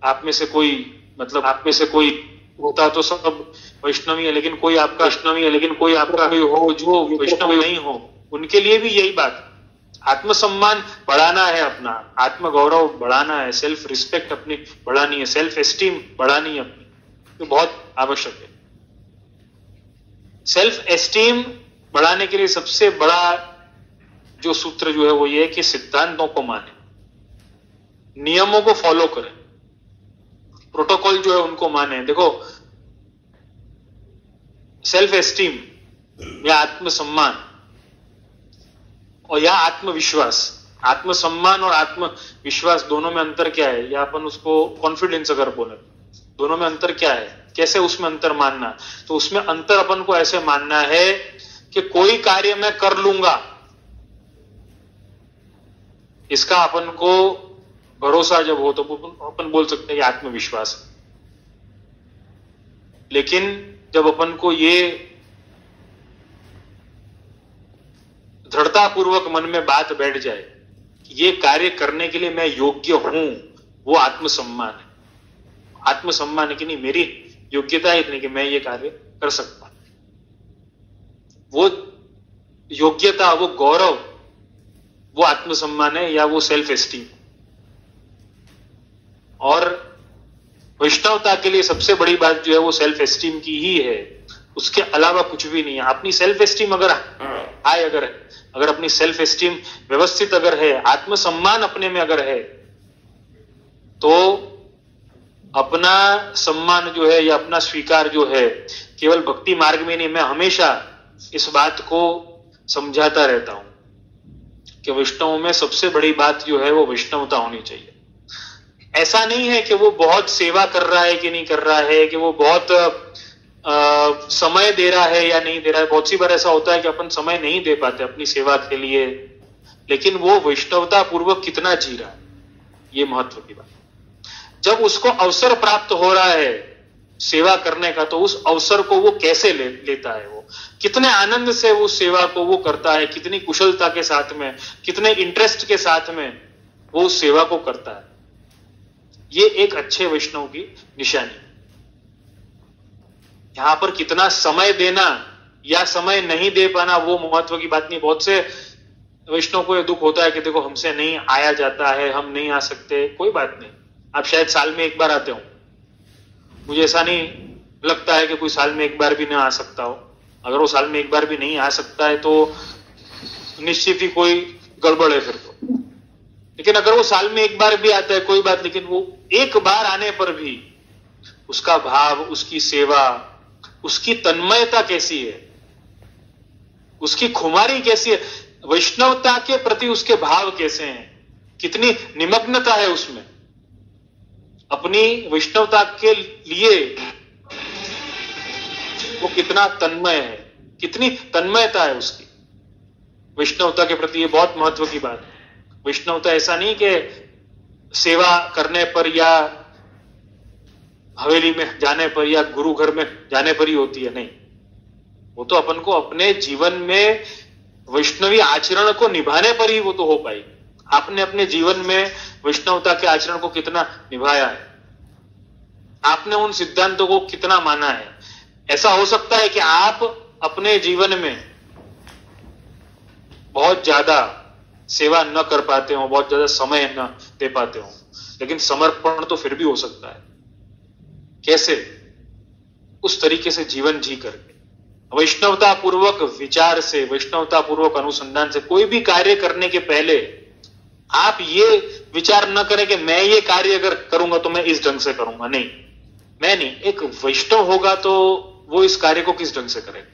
आप में से कोई, मतलब आप में से कोई होता तो सब वैष्णवी है, लेकिन कोई आपका वैष्णवी है, लेकिन कोई आपका कोई हो जो वैष्णव नहीं हो, उनके लिए भी यही बात। आत्मसम्मान बढ़ाना है, अपना आत्मगौरव बढ़ाना है, सेल्फ रिस्पेक्ट अपनी बढ़ानी है, सेल्फ एस्टीम बढ़ानी है अपनी, तो बहुत आवश्यक है। सेल्फ एस्टीम बढ़ाने के लिए सबसे बड़ा जो सूत्र जो है वो ये है कि सिद्धांतों को माने, नियमों को फॉलो करें, प्रोटोकॉल जो है उनको माने। देखो सेल्फ एस्टीम या आत्मसम्मान और या आत्मविश्वास, आत्मसम्मान और आत्मविश्वास दोनों में अंतर क्या है, या अपन उसको कॉन्फिडेंस अगर बोले, दोनों में अंतर क्या है, कैसे उसमें अंतर मानना? तो उसमें अंतर अपन को ऐसे मानना है कि कोई कार्य मैं कर लूंगा, इसका अपन को भरोसा जब हो तो अपन बोल सकते हैं कि आत्मविश्वास है। लेकिन जब अपन को ये दृढ़तापूर्वक मन में बात बैठ जाए कि ये कार्य करने के लिए मैं योग्य हूं, वो आत्मसम्मान है। आत्मसम्मान है कि नहीं, मेरी योग्यता है इतनी कि मैं ये कार्य कर सकता हूं। वो योग्यता, वो गौरव, वो आत्मसम्मान है या वो सेल्फ एस्टीम। और वैष्णवता के लिए सबसे बड़ी बात जो है वो सेल्फ एस्टीम की ही है, उसके अलावा कुछ भी नहीं है। अपनी सेल्फ एस्टीम अगर हाई अगर अपनी सेल्फ एस्टीम व्यवस्थित अगर है, आत्मसम्मान अपने में अगर है, तो अपना सम्मान जो है या अपना स्वीकार जो है केवल भक्ति मार्ग में नहीं, मैं हमेशा इस बात को समझाता रहता हूं कि वैष्णव में सबसे बड़ी बात जो है वो वैष्णवता होनी चाहिए। ऐसा नहीं है कि वो बहुत सेवा कर रहा है कि नहीं कर रहा है, कि वो बहुत समय दे रहा है या नहीं दे रहा है। बहुत सी बार ऐसा होता है कि अपन समय नहीं दे पाते अपनी सेवा के लिए, लेकिन वो वैष्णवता पूर्वक कितना जी रहा है, ये महत्व की बात। जब उसको अवसर प्राप्त हो रहा है सेवा करने का, तो उस अवसर को वो कैसे लेता है, वो कितने आनंद से वो सेवा को वो करता है, कितनी कुशलता के साथ में, कितने इंटरेस्ट के साथ में वो उस सेवा को करता है। ये एक अच्छे वैष्णव की निशानी। यहां पर कितना समय देना या समय नहीं दे पाना वो महत्व की बात नहीं। बहुत से वैष्णव को यह दुख होता है कि देखो हमसे नहीं आया जाता है, हम नहीं आ सकते। कोई बात नहीं, आप शायद साल में एक बार आते हो, मुझे ऐसा नहीं लगता है कि कोई साल में एक बार भी ना आ सकता हो। अगर वो साल में एक बार भी नहीं आ सकता है तो निश्चित ही कोई गड़बड़ है फिर तो। लेकिन अगर वो साल में एक बार भी आता है कोई बात, लेकिन वो एक बार आने पर भी उसका भाव, उसकी सेवा, उसकी तन्मयता कैसी है, उसकी खुमारी कैसी है, वैष्णवता के प्रति उसके भाव कैसे हैं, कितनी निमग्नता है उसमें, अपनी वैष्णवता के लिए वो कितना तन्मय है, कितनी तन्मयता है उसकी वैष्णवता के प्रति। ये बहुत महत्व की बात है। वैष्णवता ऐसा नहीं कि सेवा करने पर या हवेली में जाने पर या गुरु घर में जाने पर ही होती है, नहीं। वो तो अपन को अपने जीवन में वैष्णवी आचरण को निभाने पर ही वो तो हो पाएगी। आपने अपने जीवन में वैष्णवता के आचरण को कितना निभाया है, आपने उन सिद्धांतों को कितना माना है। ऐसा हो सकता है कि आप अपने जीवन में बहुत ज्यादा सेवा न कर पाते हो, बहुत ज्यादा समय न दे पाते हो, लेकिन समर्पण तो फिर भी हो सकता है। कैसे? उस तरीके से जीवन जी करके, वैष्णवता पूर्वक विचार से, वैष्णवता पूर्वक अनुसंधान से। कोई भी कार्य करने के पहले आप ये विचार न करें कि मैं ये कार्य अगर करूंगा तो मैं इस ढंग से करूंगा, नहीं, मैं नहीं। एक वैष्णव होगा तो वो इस कार्य को किस ढंग से करेगा,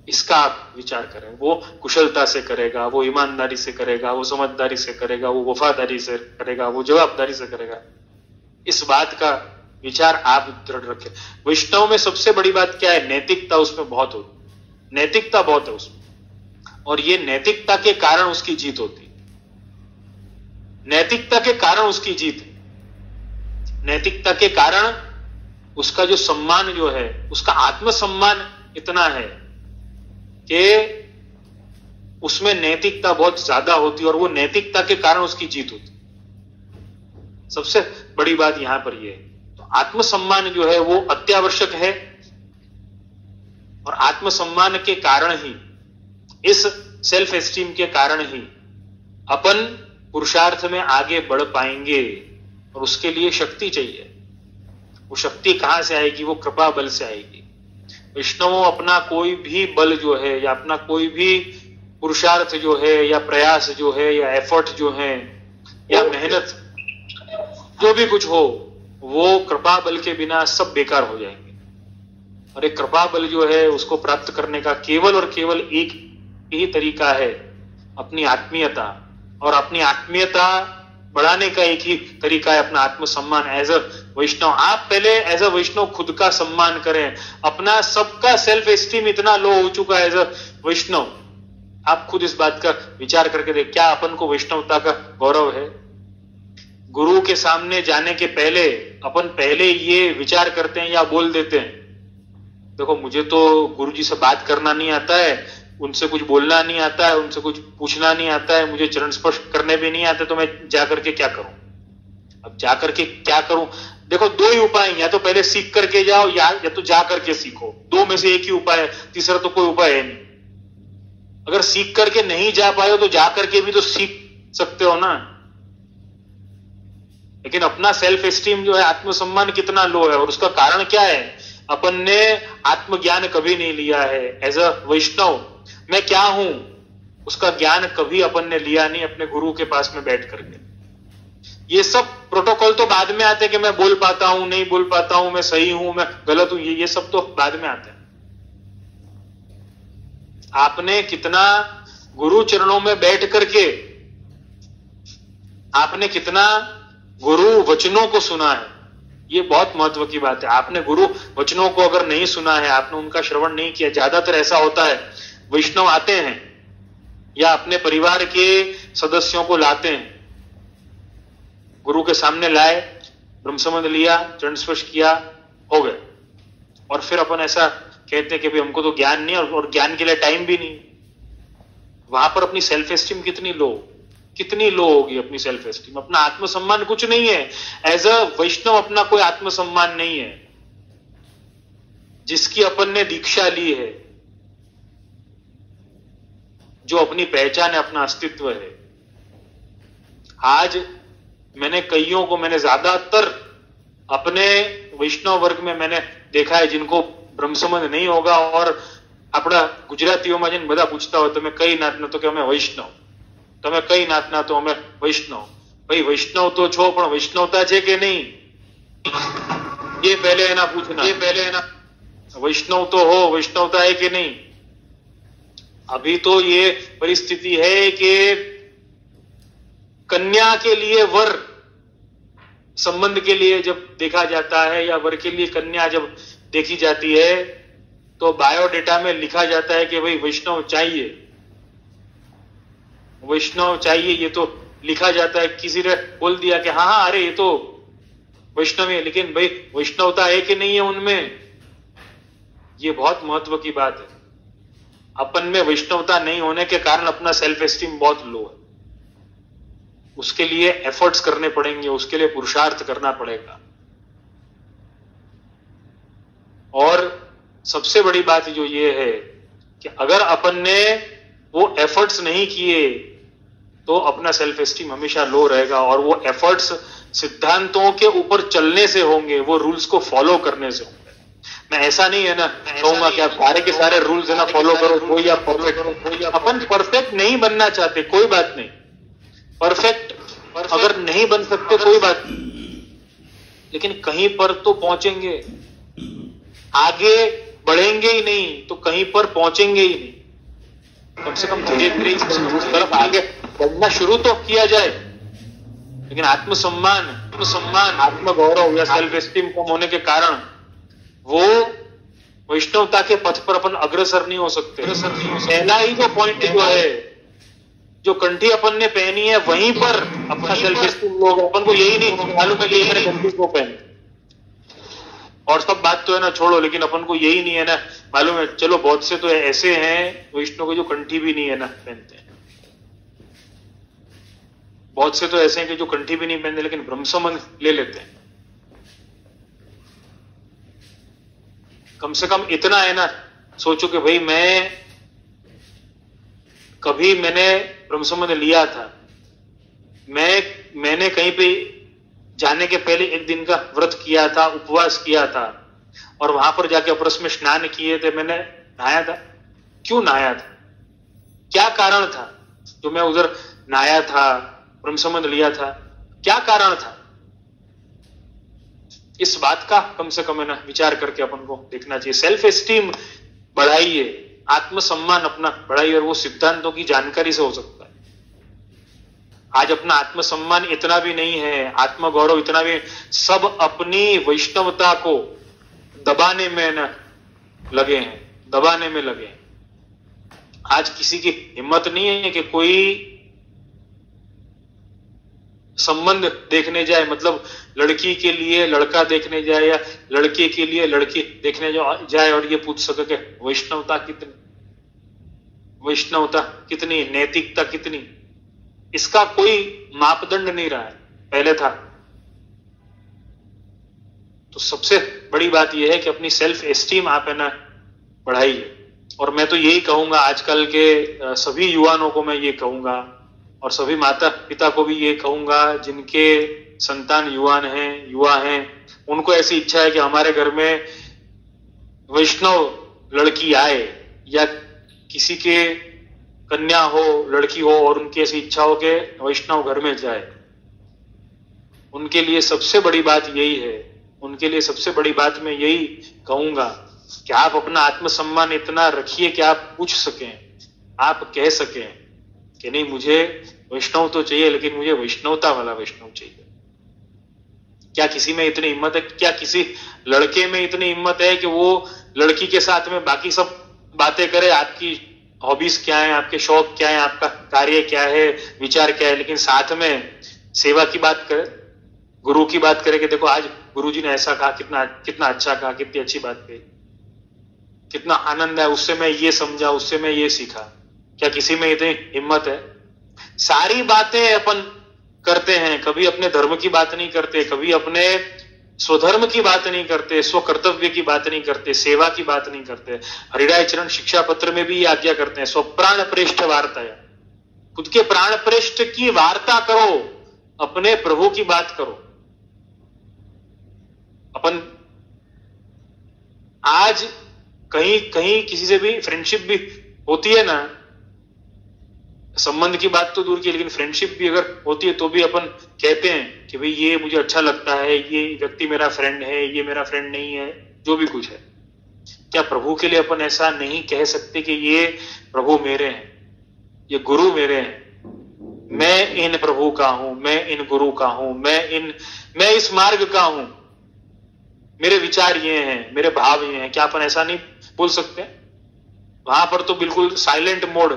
इसका आप विचार करें। वो कुशलता से करेगा, वो ईमानदारी से करेगा, वो समझदारी से करेगा, वो वफादारी से करेगा, वो जवाबदारी से करेगा। इस बात का विचार आप दृढ़ रखें। वैष्णव में सबसे बड़ी बात क्या है? नैतिकता उसमें बहुत होती, नैतिकता बहुत है उसमें, और ये नैतिकता के कारण उसकी जीत होती है। नैतिकता के कारण उसकी जीत है। नैतिकता के कारण उसका जो सम्मान जो है, उसका आत्मसम्मान इतना है कि उसमें नैतिकता बहुत ज्यादा होती है, और वो नैतिकता के कारण उसकी जीत होती है। सबसे बड़ी बात यहां पर यह है। तो आत्मसम्मान जो है वो अत्यावश्यक है, और आत्मसम्मान के कारण ही, इस सेल्फ एस्टीम के कारण ही अपन पुरुषार्थ में आगे बढ़ पाएंगे। और उसके लिए शक्ति चाहिए। वो शक्ति कहां से आएगी? वो कृपा बल से आएगी। वैष्णवों अपना कोई भी बल जो है, या अपना कोई भी पुरुषार्थ जो है, या प्रयास जो है, या एफर्ट जो है, या मेहनत, जो भी कुछ हो, वो कृपा बल के बिना सब बेकार हो जाएंगे। और एक कृपा बल जो है उसको प्राप्त करने का केवल और केवल एक ही तरीका है, अपनी आत्मीयता। और अपनी आत्मीयता बढ़ाने का एक ही तरीका है अपना आत्मसम्मान एज अ वैष्णव। आप पहले एज अ वैष्णव खुद का सम्मान करें। अपना सबका सेल्फ एस्टीम इतना लो हो चुका है एज अ वैष्णव, आप खुद इस बात का विचार करके देख, क्या अपन को वैष्णवता का गौरव है? गुरु के सामने जाने के पहले अपन पहले ये विचार करते हैं या बोल देते हैं, देखो मुझे तो गुरु जी से बात करना नहीं आता है, उनसे कुछ बोलना नहीं आता है, उनसे कुछ पूछना नहीं आता है, मुझे चरण स्पर्श करने भी नहीं आते, तो मैं जाकर के क्या करूं? अब जाकर के क्या करूं? देखो दो ही उपाय हैं, या तो पहले सीख करके जाओ, या तो जा करके सीखो। दो में से एक ही उपाय है, तीसरा तो कोई उपाय है नहीं। अगर सीख करके नहीं जा पाए तो जा करके भी तो सीख सकते हो ना। लेकिन अपना सेल्फ एस्टीम जो है, आत्मसम्मान कितना लो है, और उसका कारण क्या है? अपन ने आत्मज्ञान कभी नहीं लिया है। एज अ वैष्णव मैं क्या हूं, उसका ज्ञान कभी अपन ने लिया नहीं अपने गुरु के पास में बैठ करके। ये सब प्रोटोकॉल तो बाद में आते हैं कि मैं बोल पाता हूं, नहीं बोल पाता हूं, मैं सही हूं, मैं गलत हूं, ये सब तो बाद में आते हैं। आपने कितना गुरु चरणों में बैठ करके, आपने कितना गुरु वचनों को सुना है, ये बहुत महत्व की बात है। आपने गुरु वचनों को अगर नहीं सुना है, आपने उनका श्रवण नहीं किया। ज्यादातर ऐसा होता है, वैष्णव आते हैं या अपने परिवार के सदस्यों को लाते हैं, गुरु के सामने लाए, ब्रह्मसंबंध लिया, चरण स्पर्श किया, हो गए, और फिर अपन ऐसा कहते हैं कि भाई हमको तो ज्ञान नहीं, और ज्ञान के लिए टाइम भी नहीं। वहां पर अपनी सेल्फ एस्टीम कितनी लो होगी अपनी सेल्फ एस्टीम। अपना आत्मसम्मान कुछ नहीं है। एज अ वैष्णव अपना कोई आत्मसम्मान नहीं है। जिसकी अपन ने दीक्षा ली है, जो अपनी पहचान है, अपना अस्तित्व है। आज मैंने ज्यादातर अपने वैष्णव वर्ग में मैंने देखा है जिनको ब्रह्म संबंध नहीं होगा और આપણા ગુજરાતીઓમાં જઈને બધા પૂછતા હોય તમે કઈ નાતના, તો કે અમે વૈષ્ણવ. તમે કઈ નાતના, તો અમે વૈષ્ણવ. ભાઈ વૈષ્ણવ તો છો, પણ વૈષ્ણવતા છે કે નહીં ये पहले है ना पूछना. ये पहले है ना, वैष्णव तो हो, वैष्णवता है कि नहीं. अभी तो ये परिस्थिति है कि कन्या के लिए वर संबंध के लिए जब देखा जाता है या वर के लिए कन्या जब देखी जाती है तो बायोडेटा में लिखा जाता है कि भाई वैष्णव चाहिए, वैष्णव चाहिए. ये तो लिखा जाता है. किसी ने बोल दिया कि हाँ हाँ अरे ये तो वैष्णव है, लेकिन भाई वैष्णवता है कि नहीं है उनमें, ये बहुत महत्व की बात है. अपन में वैष्णवता नहीं होने के कारण अपना सेल्फ एस्टीम बहुत लो है. उसके लिए एफर्ट्स करने पड़ेंगे, उसके लिए पुरुषार्थ करना पड़ेगा. और सबसे बड़ी बात जो ये है कि अगर अपन ने वो एफर्ट्स नहीं किए तो अपना सेल्फ एस्टीम हमेशा लो रहेगा. और वो एफर्ट्स सिद्धांतों के ऊपर चलने से होंगे, वो रूल्स को फॉलो करने से होंगे. मैं ऐसा नहीं है ना कहूंगा कि आप सारे के सारे रूल्स है ना फॉलो करो, कोई आप परफेक्ट करो, कोई अपन परफेक्ट नहीं बनना चाहते, कोई बात नहीं. परफेक्ट अगर नहीं बन सकते कोई बात नहीं, लेकिन कहीं पर तो पहुंचेंगे. आगे बढ़ेंगे ही नहीं तो कहीं पर पहुंचेंगे ही नहीं. कम से कम धीरे धीरे इस तरफ आगे बढ़ना शुरू तो किया जाए. लेकिन आत्मसम्मान, आत्मगौरव या सेल्फ एस्टीम कम होने के कारण वो वैष्णवता के पथ पर अपन अग्रसर नहीं हो सकते. पहला ही जो पॉइंट जो है, जो कंठी अपन ने पहनी है वहीं पर अपना सेल्फ एस्टीम लोग, अपन को यही नहीं मालूम है कि ये मैंने कंठी को पहनी. और सब बात तो है ना छोड़ो, लेकिन अपन को यही नहीं है ना मालूम है. चलो बहुत से तो ऐसे हैं वैष्णव के जो कंठी भी नहीं है ना पहनते हैं. बहुत से तो ऐसे हैं कि जो कंठी भी नहीं पहनते लेकिन ब्रह्म संबंध ले लेते हैं. कम से कम इतना है ना, सोचो कि भाई मैंने ब्रह्म संबंध लिया था, मैंने कहीं पे जाने के पहले एक दिन का व्रत किया था, उपवास किया था, और वहां पर जाके अपरस में स्नान किए थे, मैंने नहाया था. क्यों नहाया था, क्या कारण था जो मैं उधर नहाया था, ब्रह्म संबंध लिया था, क्या कारण था? इस बात का कम से कम है ना विचार करके अपन को देखना चाहिए. सेल्फ एस्टीम बढ़ाइए, आत्मसम्मान अपना बढ़ाइए, और वो सिद्धांतों की जानकारी से हो सकता है. आज अपना आत्मसम्मान इतना भी नहीं है, आत्मगौरव इतना भी, सब अपनी वैष्णवता को दबाने में न लगे हैं, दबाने में लगे हैं. आज किसी की हिम्मत नहीं है कि कोई संबंध देखने जाए, मतलब लड़की के लिए लड़का देखने जाए या लड़के के लिए लड़की देखने जाए और ये पूछ सके कि वैष्णवता कितनी, वैष्णवता कितनी, नैतिकता कितनी. इसका कोई मापदंड नहीं रहा है, पहले था. तो सबसे बड़ी बात यह है कि अपनी सेल्फ एस्टीम आप है ना बढ़ाइए. और मैं तो यही कहूंगा आजकल के सभी युवाओं को मैं ये कहूंगा, और सभी माता पिता को भी ये कहूंगा जिनके संतान युवा हैं, उनको ऐसी इच्छा है कि हमारे घर में वैष्णव लड़की आए या किसी के कन्या हो, लड़की हो, और उनकी ऐसी इच्छा हो कि वैष्णव घर में जाए. उनके लिए सबसे बड़ी बात यही है, उनके लिए सबसे बड़ी बात मैं यही कहूंगा कि आप अपना आत्मसम्मान इतना रखिए कि आप पूछ सकें, आप कह सकें कि नहीं मुझे वैष्णव तो चाहिए, लेकिन मुझे वैष्णवता वाला वैष्णव चाहिए. क्या किसी में इतनी हिम्मत है, क्या किसी लड़के में इतनी हिम्मत है कि वो लड़की के साथ में बाकी सब बातें करे, आपकी हॉबीज क्या है, आपके शौक क्या है, आपका कार्य क्या है, विचार क्या है, लेकिन साथ में सेवा की बात करे, गुरु की बात करे कि देखो आज गुरुजी ने ऐसा कहा, कितना अच्छा कहा, कितनी अच्छी बात कही, कितना आनंद है, उससे मैं ये समझा, उससे मैं ये सीखा. क्या किसी में इतनी हिम्मत है? सारी बातें अपन करते हैं, कभी अपने धर्म की बात नहीं करते, कभी अपने स्वधर्म की बात नहीं करते, स्व कर्तव्य की बात नहीं करते, सेवा की बात नहीं करते. हरिराय चरण शिक्षा पत्र में भी ये आज्ञा करते हैं, स्वप्राण प्रेष्ठ वार्ता, खुद के प्राण प्रेष्ठ की वार्ता करो, अपने प्रभु की बात करो. अपन आज कहीं कहीं किसी से भी फ्रेंडशिप भी होती है ना, संबंध की बात तो दूर की, लेकिन फ्रेंडशिप भी अगर होती है तो भी अपन कहते हैं कि भाई ये मुझे अच्छा लगता है, ये व्यक्ति मेरा फ्रेंड है, ये मेरा फ्रेंड नहीं है, जो भी कुछ है। क्या प्रभु के लिए अपन ऐसा नहीं कह सकते कि ये प्रभु मेरे हैं, ये गुरु मेरे हैं, मैं इन प्रभु का हूं, मैं इन गुरु का हूं, मैं इस मार्ग का हूं, मेरे विचार ये हैं, मेरे भाव ये हैं? क्या अपन ऐसा नहीं बोल सकते? वहां पर तो बिल्कुल साइलेंट मोड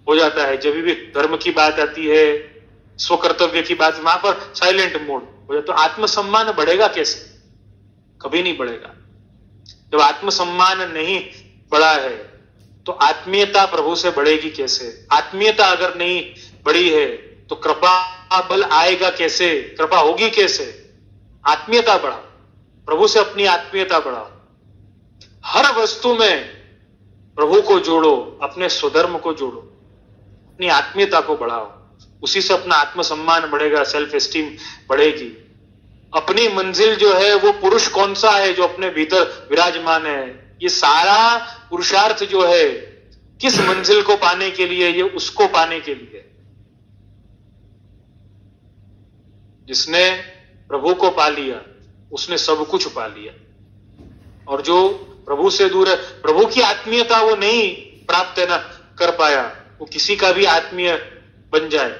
हो जाता है। जब भी धर्म की बात आती है, स्वकर्तव्य की बात, वहां पर साइलेंट मोड हो जाता। तो आत्मसम्मान बढ़ेगा कैसे? कभी नहीं बढ़ेगा। जब आत्मसम्मान नहीं बढ़ा है तो आत्मीयता प्रभु से बढ़ेगी कैसे? आत्मीयता अगर नहीं बढ़ी है तो कृपा बल आएगा कैसे? कृपा होगी कैसे? आत्मीयता बढ़ाओ, प्रभु से अपनी आत्मीयता बढ़ाओ, हर वस्तु में प्रभु को जोड़ो, अपने स्वधर्म को जोड़ो, अपनी आत्मीयता को बढ़ाओ, उसी से अपना आत्मसम्मान बढ़ेगा, सेल्फ एस्टीम बढ़ेगी। अपनी मंजिल जो है वो पुरुष कौन सा है जो अपने भीतर विराजमान है, ये सारा पुरुषार्थ जो है किस मंजिल को पाने के लिए, ये उसको पाने के लिए। जिसने प्रभु को पा लिया उसने सब कुछ पा लिया। और जो प्रभु से दूर है, प्रभु की आत्मीयता वो नहीं प्राप्त है ना कर पाया, वो किसी का भी आत्मीय बन जाए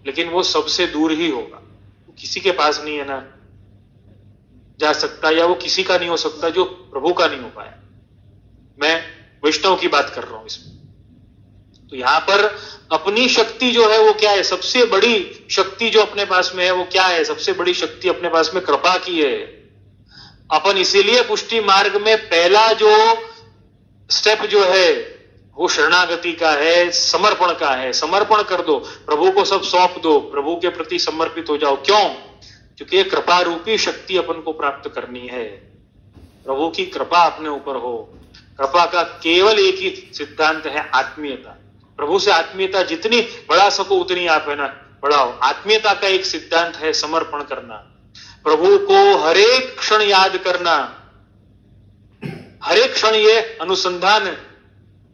लेकिन वो सबसे दूर ही होगा, वो किसी के पास नहीं है ना जा सकता, या वो किसी का नहीं हो सकता जो प्रभु का नहीं हो पाया। मैं वैष्णव की बात कर रहा हूं इसमें। तो यहां पर अपनी शक्ति जो है वो क्या है? सबसे बड़ी शक्ति जो अपने पास में है वो क्या है? सबसे बड़ी शक्ति अपने पास में कृपा की है। अपन इसीलिए पुष्टि मार्ग में पहला जो स्टेप जो है वो शरणागति का है, समर्पण का है। समर्पण कर दो, प्रभु को सब सौंप दो, प्रभु के प्रति समर्पित हो जाओ। क्यों? क्योंकि ये कृपा रूपी शक्ति अपन को प्राप्त करनी है। प्रभु की कृपा अपने ऊपर हो। कृपा का केवल एक ही सिद्धांत है, आत्मीयता। प्रभु से आत्मीयता जितनी बढ़ा सको उतनी आप है ना बढ़ाओ। आत्मीयता का एक सिद्धांत है समर्पण करना, प्रभु को हरेक क्षण याद करना, हरेक क्षण ये अनुसंधान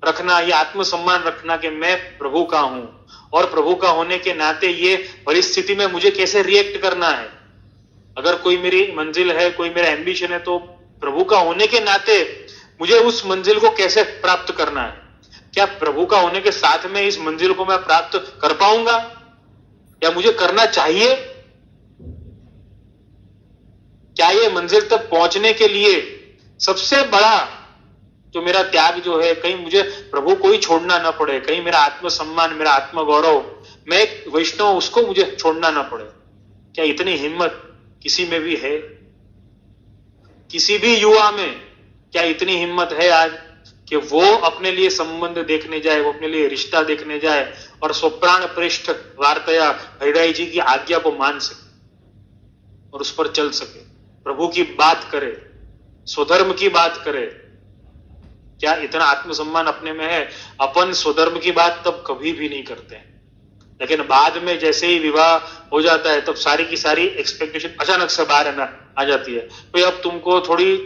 रखना, ये आत्मसम्मान रखना कि मैं प्रभु का हूं और प्रभु का होने के नाते ये परिस्थिति में मुझे कैसे रिएक्ट करना है। अगर कोई मेरी मंजिल है, कोई मेरा एम्बिशन है, तो प्रभु का होने के नाते मुझे उस मंजिल को कैसे प्राप्त करना है। क्या प्रभु का होने के साथ में इस मंजिल को मैं प्राप्त कर पाऊंगा या मुझे करना चाहिए? क्या ये मंजिल तक पहुंचने के लिए सबसे बड़ा जो मेरा त्याग जो है, कहीं मुझे प्रभु को ही छोड़ना ना पड़े, कहीं मेरा आत्मसम्मान, मेरा आत्मगौरव, मैं एक वैष्णव, उसको मुझे छोड़ना ना पड़े। क्या इतनी हिम्मत किसी में भी है? किसी भी युवा में क्या इतनी हिम्मत है आज कि वो अपने लिए संबंध देखने जाए, वो अपने लिए रिश्ता देखने जाए और स्वप्राण पृष्ठ वार्तया हरिराई जी की आज्ञा को मान सके और उस पर चल सके, प्रभु की बात करे, स्वधर्म की बात करे? क्या इतना आत्मसम्मान अपने में है? अपन स्वधर्म की बात तब कभी भी नहीं करते हैं, लेकिन बाद में जैसे ही विवाह हो जाता है तब सारी की सारी एक्सपेक्टेशन अचानक से बाहर है ना आ जाती है। तो अब तुमको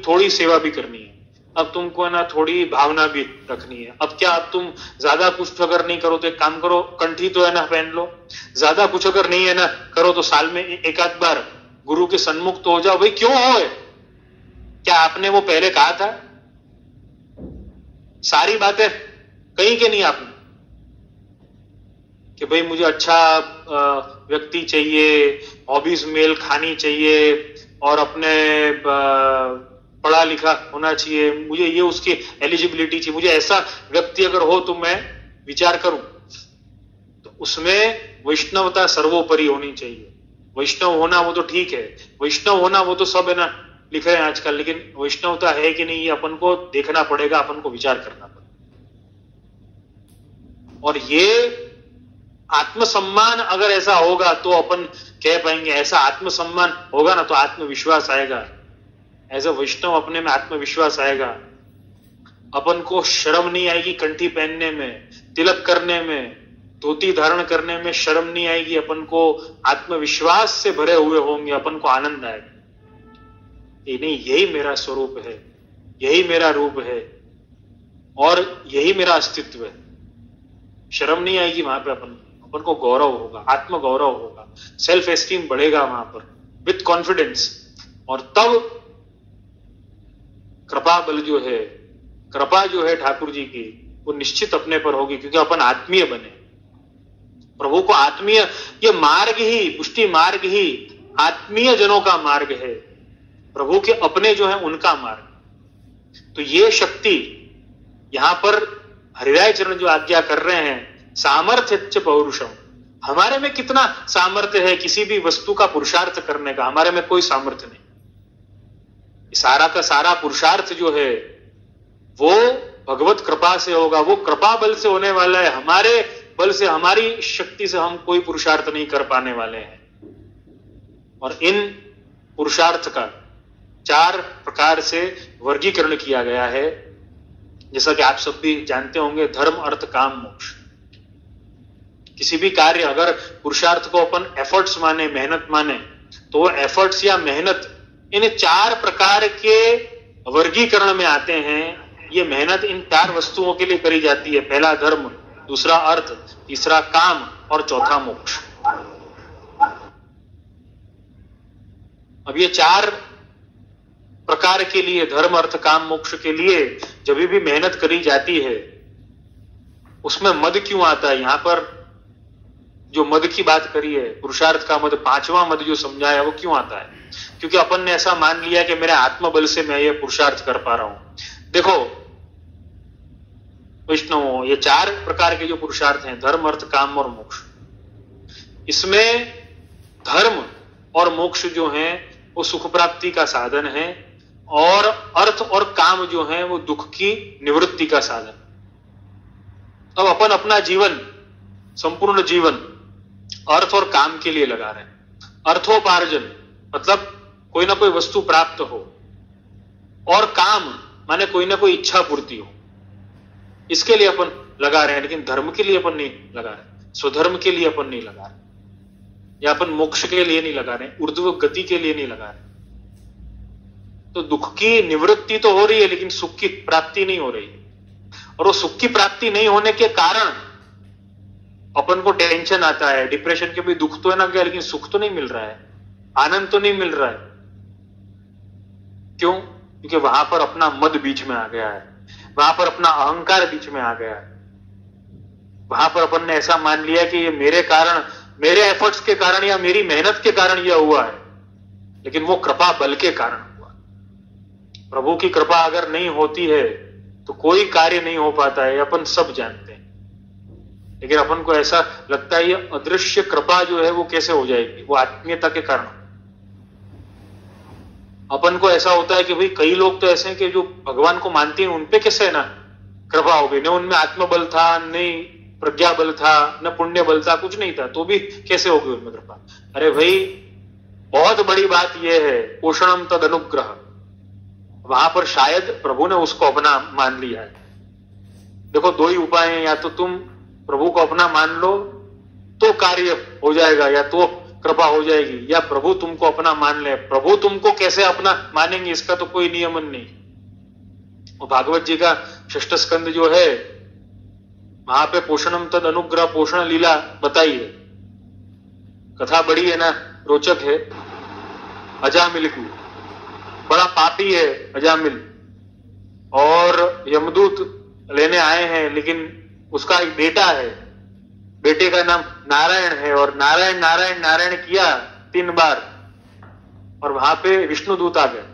थोड़ी सेवा भी करनी है, अब तुमको है ना थोड़ी भावना भी रखनी है। अब क्या, अब तुम ज्यादा कुछ अगर नहीं करो तो एक काम करो, कंठी तो है ना पहन लो। ज्यादा कुछ अगर नहीं है ना करो तो साल में एक आध बार गुरु के सन्मुख तो हो जाओ। भाई क्यों हो? क्या आपने वो पहले कहा था? सारी बातें कहीं के नहीं आपने कि भाई मुझे अच्छा व्यक्ति चाहिए, हॉबीज मेल खानी चाहिए और अपने पढ़ा लिखा होना चाहिए, मुझे ये उसकी एलिजिबिलिटी चाहिए, मुझे ऐसा व्यक्ति अगर हो तो मैं विचार करूं। तो उसमें वैष्णवता सर्वोपरि होनी चाहिए। वैष्णव होना वो तो ठीक है, वैष्णव होना वो तो सब है ना लिख रहे हैं आजकल, लेकिन वैष्णवता है कि नहीं ये अपन को देखना पड़ेगा, अपन को विचार करना पड़ेगा। और ये आत्मसम्मान अगर ऐसा होगा तो अपन कह पाएंगे, ऐसा आत्मसम्मान होगा ना तो आत्मविश्वास आएगा। एज अ वैष्णव अपने में आत्मविश्वास आएगा। अपन को शर्म नहीं आएगी कंठी पहनने में, तिलक करने में, धोती धारण करने में शर्म नहीं आएगी। अपन को आत्मविश्वास से भरे हुए होंगे, अपन को आनंद आएगा। नहीं, यही मेरा स्वरूप है, यही मेरा रूप है और यही मेरा अस्तित्व है। शर्म नहीं आएगी वहां पे, अपन को गौरव होगा, आत्म गौरव होगा, सेल्फ एस्टीम बढ़ेगा वहां पर विथ कॉन्फिडेंस। और तब कृपा बल जो है, कृपा जो है ठाकुर जी की, वो निश्चित अपने पर होगी, क्योंकि अपन आत्मीय बने। प्रभु को आत्मीय, ये मार्ग ही, पुष्टि मार्ग ही आत्मीय जनों का मार्ग है, प्रभु के अपने जो है उनका मार्ग। तो ये शक्ति यहां पर हरिराय चरण जो आज्ञा कर रहे हैं, सामर्थ्यच्च पौरुषम, हमारे में कितना सामर्थ्य है किसी भी वस्तु का पुरुषार्थ करने का? हमारे में कोई सामर्थ्य नहीं। सारा का सारा पुरुषार्थ जो है वो भगवत कृपा से होगा, वो कृपा बल से होने वाला है। हमारे बल से, हमारी शक्ति से हम कोई पुरुषार्थ नहीं कर पाने वाले हैं। और इन पुरुषार्थ का 4 प्रकार से वर्गीकरण किया गया है, जैसा कि आप सब भी जानते होंगे, धर्म, अर्थ, काम, मोक्ष। किसी भी कार्य अगर पुरुषार्थ को अपन एफर्ट्स माने, मेहनत माने, तो वो एफर्ट्स या मेहनत इन 4 प्रकार के वर्गीकरण में आते हैं। ये मेहनत इन 4 वस्तुओं के लिए करी जाती है। पहला धर्म, दूसरा अर्थ, तीसरा काम और चौथा मोक्ष। अब ये 4 प्रकार के लिए, धर्म, अर्थ, काम, मोक्ष के लिए जब भी मेहनत करी जाती है, उसमें मद क्यों आता है? यहां पर जो मद की बात करी है, पुरुषार्थ का मद, 5वां मद जो समझाया, वो क्यों आता है? क्योंकि अपन ने ऐसा मान लिया कि मेरे आत्मबल से मैं ये पुरुषार्थ कर पा रहा हूं। देखो वैष्णव, ये 4 प्रकार के जो पुरुषार्थ हैं, धर्म, अर्थ, काम और मोक्ष, इसमें धर्म और मोक्ष जो है वो सुख प्राप्ति का साधन है, और अर्थ और काम जो है वो दुख की निवृत्ति का साधन। अब अपन अपना जीवन, संपूर्ण जीवन अर्थ और काम के लिए लगा रहे हैं। अर्थोपार्जन मतलब कोई ना कोई वस्तु प्राप्त हो, और काम माने कोई ना कोई इच्छा पूर्ति हो, इसके लिए अपन लगा रहे हैं। लेकिन धर्म के लिए अपन नहीं लगा रहे, स्वधर्म के लिए अपन नहीं लगा रहे, या अपन मोक्ष के लिए नहीं लगा रहे, ऊर्ध्व गति के लिए नहीं लगा रहे। तो दुख की निवृत्ति तो हो रही है, लेकिन सुख की प्राप्ति नहीं हो रही है। और वो सुख की प्राप्ति नहीं होने के कारण अपन को टेंशन आता है, डिप्रेशन के भी दुख तो है ना क्या, लेकिन सुख तो नहीं मिल रहा है, आनंद तो नहीं मिल रहा है। क्यों? क्योंकि वहां पर अपना मद बीच में आ गया है, वहां पर अपना अहंकार बीच में आ गया है। वहां पर अपन ने ऐसा मान लिया कि ये मेरे कारण, मेरे एफर्ट्स के कारण या मेरी मेहनत के कारण यह हुआ है, लेकिन वो कृपा बल के कारण हुआ। प्रभु की कृपा अगर नहीं होती है तो कोई कार्य नहीं हो पाता है, अपन सब जानते हैं। लेकिन अपन को ऐसा लगता है ये अदृश्य कृपा जो है वो कैसे हो जाएगी? वो आत्मीयता के कारण। अपन को ऐसा होता है कि भाई कई लोग तो ऐसे हैं कि जो भगवान को मानते हैं, उनपे कैसे है ना कृपा हो गई, न उनमें आत्मबल था, नहीं प्रज्ञा बल था, न पुण्य बल था, कुछ नहीं था, तो भी कैसे होगी उनमें कृपा? अरे भाई बहुत बड़ी बात यह है, पोषणम तद अनुग्रह। वहां पर शायद प्रभु ने उसको अपना मान लिया है। देखो 2 ही उपाय हैं, या तो तुम प्रभु को अपना मान लो तो कार्य हो जाएगा, या तो कृपा हो जाएगी, या प्रभु तुमको अपना मान ले। प्रभु तुमको कैसे अपना मानेंगे इसका तो कोई नियमन नहीं। और भागवत जी का 6ठ स्कंद जो है, वहां पे पोषणम तद अनुग्रह, पोषण लीला बताई है। कथा बड़ी है ना, रोचक है। अजामिल की, बड़ा पापी है अजामिल, और यमदूत लेने आए हैं, लेकिन उसका एक बेटा है, बेटे का नाम नारायण है, और नारायण नारायण नारायण किया 3 बार, और वहां पे विष्णुदूत आ गए।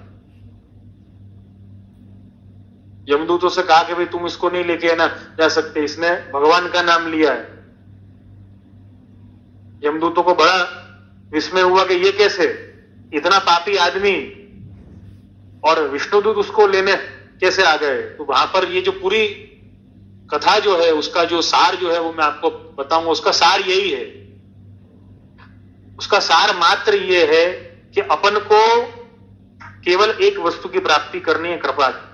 यमदूतों से कहा कि भाई तुम इसको नहीं लेके ना जा सकते, इसने भगवान का नाम लिया है। यमदूतों को बड़ा विस्मय हुआ कि ये कैसे, इतना पापी आदमी और विष्णुदूत उसको लेने कैसे आ गए। तो वहां पर ये जो पूरी कथा जो है, उसका जो सार जो है वो मैं आपको बताऊंगा। उसका सार यही है, उसका सार मात्र ये है कि अपन को केवल एक वस्तु की प्राप्ति करनी है, कृपा की।